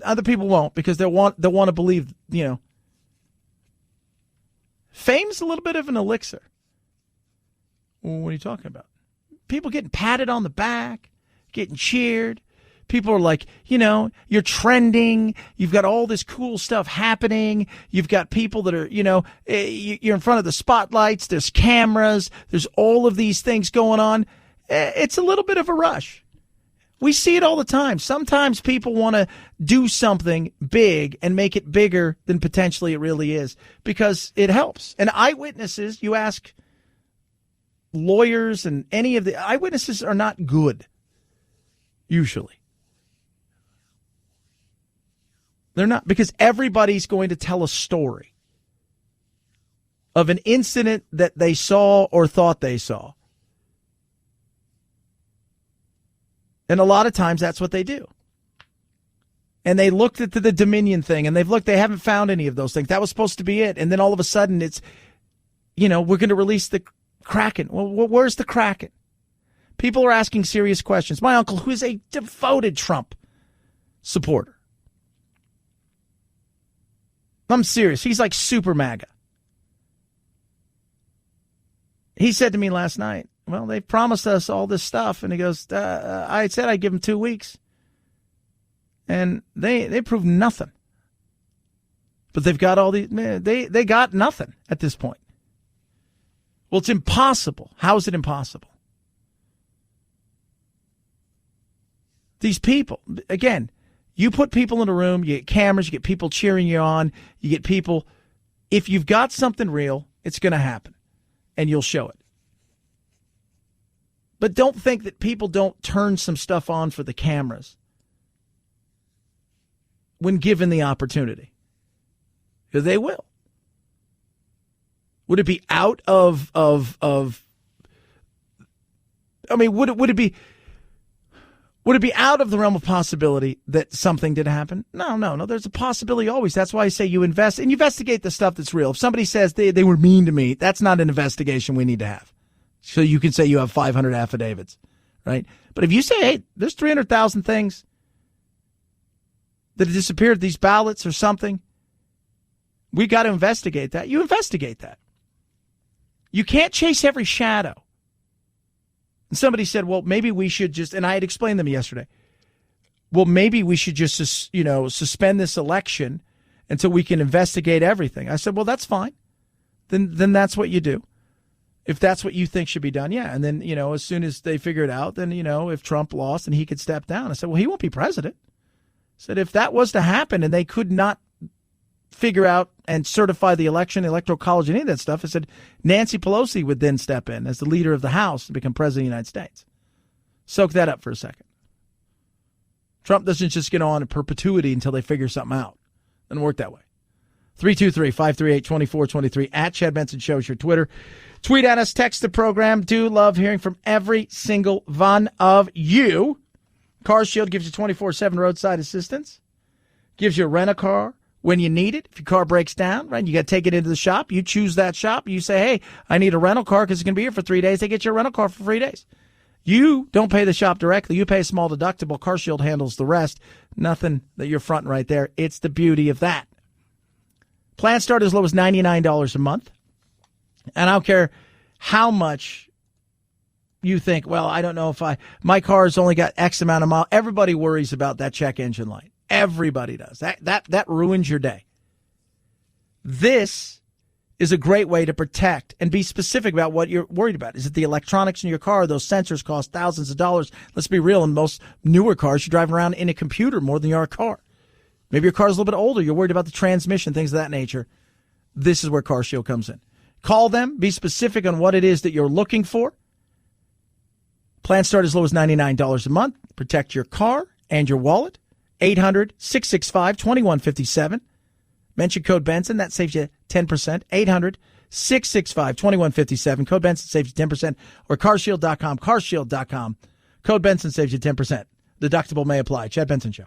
Other people won't, because they'll want to believe, fame's a little bit of an elixir. Well, what are you talking about? People getting patted on the back, getting cheered, People are like, you're trending. You've got all this cool stuff happening. You've got people that are, you're in front of the spotlights. There's cameras. There's all of these things going on. It's a little bit of a rush. We see it all the time. Sometimes people want to do something big and make it bigger than potentially it really is because it helps. And eyewitnesses, you ask lawyers and any of the eyewitnesses are not good, usually. They're not, because everybody's going to tell a story of an incident that they saw or thought they saw. And a lot of times that's what they do. And they looked at the Dominion thing and they haven't found any of those things. That was supposed to be it. And then all of a sudden it's, we're going to release the Kraken. Well, where's the Kraken? People are asking serious questions. My uncle, who is a devoted Trump supporter. I'm serious. He's like super MAGA. He said to me last night, well, they promised us all this stuff. And he goes, I said I'd give them 2 weeks. And they proved nothing. But they've got all these, they got nothing at this point. Well, it's impossible. How is it impossible? These people, again, you put people in a room, you get cameras, you get people cheering you on, you get people. If you've got something real, it's going to happen. And you'll show it. But don't think that people don't turn some stuff on for the cameras when given the opportunity. Because they will. Would it be out of I mean, would it be out of the realm of possibility that something did happen? No. There's a possibility always. That's why I say you invest and you investigate the stuff that's real. If somebody says they were mean to me, that's not an investigation we need to have. So you can say you have 500 affidavits, right? But if you say, hey, there's 300,000 things that have disappeared, these ballots or something, we got to investigate that. You investigate that. You can't chase every shadow. And somebody said, well, maybe we should just, and I had explained them yesterday, well, maybe we should just, suspend this election until we can investigate everything. I said, well, that's fine. Then that's what you do. If that's what you think should be done, yeah. And then, as soon as they figure it out, then, if Trump lost, then he could step down. I said, well, he won't be president. I said, if that was to happen and they could not figure out and certify the election, the Electoral College, any of that stuff, I said, Nancy Pelosi would then step in as the leader of the House and become president of the United States. Soak that up for a second. Trump doesn't just get on in perpetuity until they figure something out. Doesn't work that way. 323-538-2423 at Chad Benson Show is your Twitter. Tweet at us, text the program. Do love hearing from every single one of you. Car Shield gives you 24/7 roadside assistance. Gives you a rent-a-car when you need it. If your car breaks down, right, you got to take it into the shop. You choose that shop. You say, hey, I need a rental car because it's going to be here for 3 days. They get you a rental car for 3 days. You don't pay the shop directly. You pay a small deductible. Car Shield handles the rest. Nothing that you're fronting right there. It's the beauty of that. Plans start as low as $99 a month. And I don't care how much you think, well, I don't know if my car's only got X amount of miles. Everybody worries about that check engine light. Everybody does. That ruins your day. This is a great way to protect and be specific about what you're worried about. Is it the electronics in your car? Those sensors cost thousands of dollars. Let's be real. In most newer cars, you're driving around in a computer more than you are a car. Maybe your car's a little bit older. You're worried about the transmission, things of that nature. This is where Car Shield comes in. Call them. Be specific on what it is that you're looking for. Plans start as low as $99 a month. Protect your car and your wallet. 800-665-2157. Mention code Benson. That saves you 10%. 800-665-2157. Code Benson saves you 10%. Or carshield.com. Carshield.com. Code Benson saves you 10%. Deductible may apply. Chad Benson Show.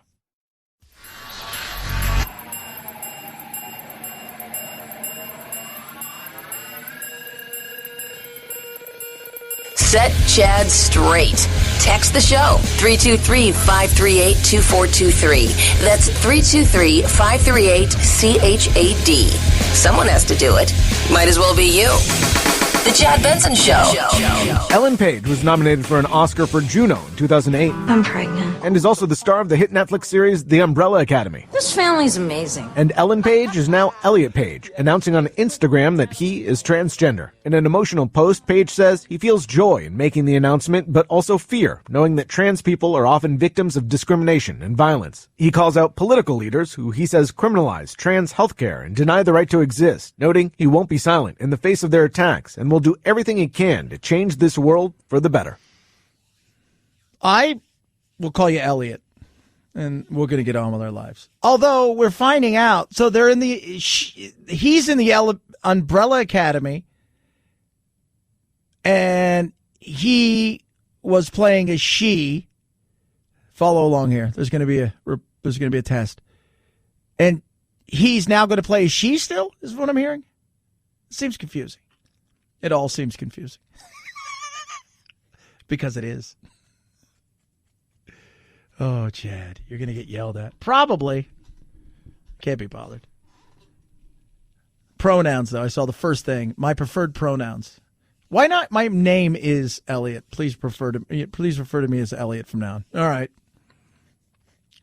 Set Chad straight. Text the show, 323-538-2423. That's 323-538-CHAD. Someone has to do it. Might as well be you. The Chad Benson Show. Ellen Paige was nominated for an Oscar for Juno in 2008. I'm pregnant. And is also the star of the hit Netflix series The Umbrella Academy. This family's amazing. And Ellen Paige is now Elliot Paige, announcing on Instagram that he is transgender. In an emotional post, Paige says he feels joy in making the announcement, but also fear, knowing that trans people are often victims of discrimination and violence. He calls out political leaders who he says criminalize trans healthcare and deny the right to exist, noting he won't be silent in the face of their attacks and will do everything he can to change this world for the better. I will call you Elliot, and we're going to get on with our lives. Although we're finding out, so they're in he's in the Umbrella Academy, and he was playing a she. Follow along here. There's going to be a test, and he's now going to play a she still. Is what I'm hearing. It seems confusing. It all seems confusing because it is. Oh, Chad, you're going to get yelled at. Probably. Can't be bothered. Pronouns, though. I saw the first thing. My preferred pronouns. Why not? My name is Elliot. Please refer to me as Elliot from now on. All right.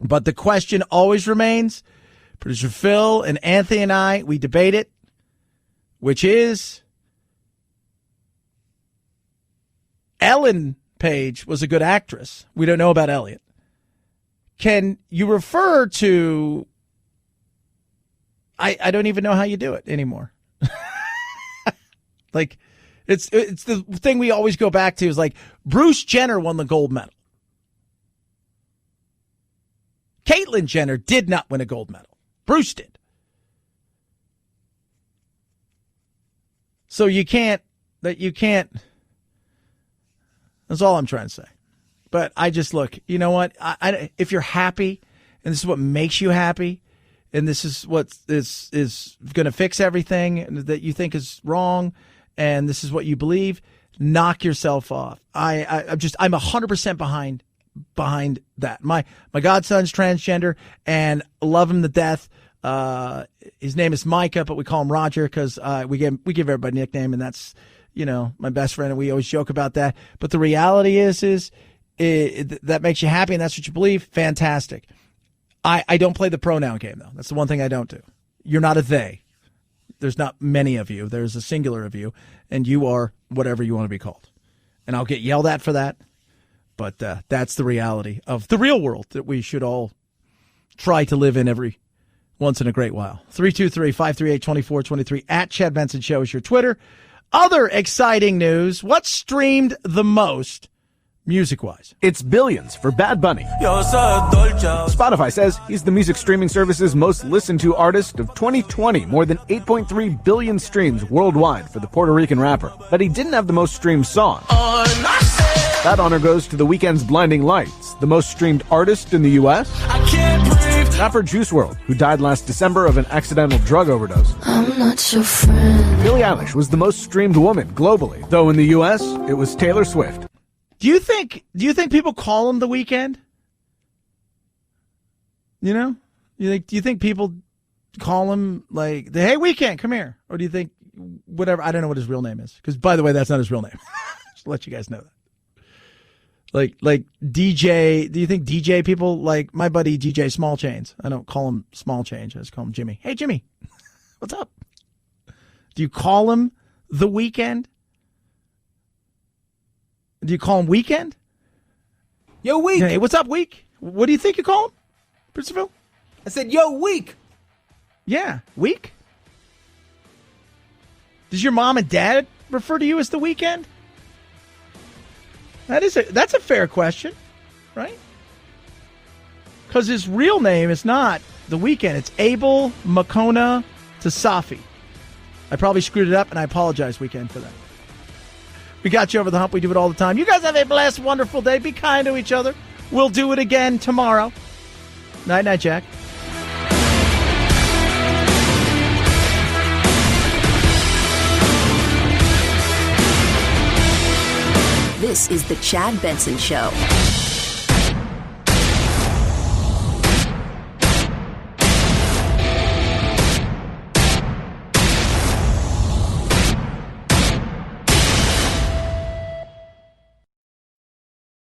But the question always remains, producer Phil and Anthony and I, we debate it, which is, Ellen Paige was a good actress. We don't know about Elliot. Can you refer to, I don't even know how you do it anymore. Like, it's the thing we always go back to is like, Bruce Jenner won the gold medal. Caitlyn Jenner did not win a gold medal. Bruce did. So you can't, that's all I'm trying to say. But I just look, you know what? If you're happy, and this is what makes you happy, and this is what is going to fix everything that you think is wrong, and this is what you believe, knock yourself off. I'm 100% behind that. My godson's transgender, and love him to death. His name is Micah, but we call him Roger because we give everybody a nickname, and that's, my best friend, and we always joke about that. But the reality is that makes you happy, and that's what you believe. Fantastic. I don't play the pronoun game, though. That's the one thing I don't do. You're not a they. There's not many of you. There's a singular of you, and you are whatever you want to be called. And I'll get yelled at for that, but that's the reality of the real world that we should all try to live in every once in a great while. 323-538-2423 at Chad Benson Show is your Twitter. Other exciting news. What streamed the most music-wise? It's billions for Bad Bunny. Spotify says he's the music streaming service's most listened to artist of 2020, more than 8.3 billion streams worldwide for the Puerto Rican rapper. But he didn't have the most streamed song. That honor goes to The Weeknd's Blinding Lights, the most streamed artist in the U.S. Rapper Juice WRLD, who died last December of an accidental drug overdose. I'm not your friend. Billie Eilish was the most streamed woman globally, though in the U.S. it was Taylor Swift. Do you think people call him The Weeknd? Do you think people call him like, hey, Weeknd, come here? Or do you think whatever? I don't know what his real name is. Because, by the way, that's not his real name. Just to let you guys know that. Like DJ, do you think DJ people, like my buddy DJ Small Chains? I don't call him Small Change. I just call him Jimmy. Hey, Jimmy, what's up? Do you call him The Weeknd? Do you call him Weekend? Yo, Week. Hey, what's up, Week? What do you think you call him, Christopher? I said, yo, Week. Yeah, Week? Does your mom and dad refer to you as The Weeknd? That's a fair question, right? Because his real name is not The Weeknd. It's Abel Makona Tasafi. I probably screwed it up, and I apologize, Weeknd, for that. We got you over the hump. We do it all the time. You guys have a blessed, wonderful day. Be kind to each other. We'll do it again tomorrow. Night, night, Jack. This is the Chad Benson Show.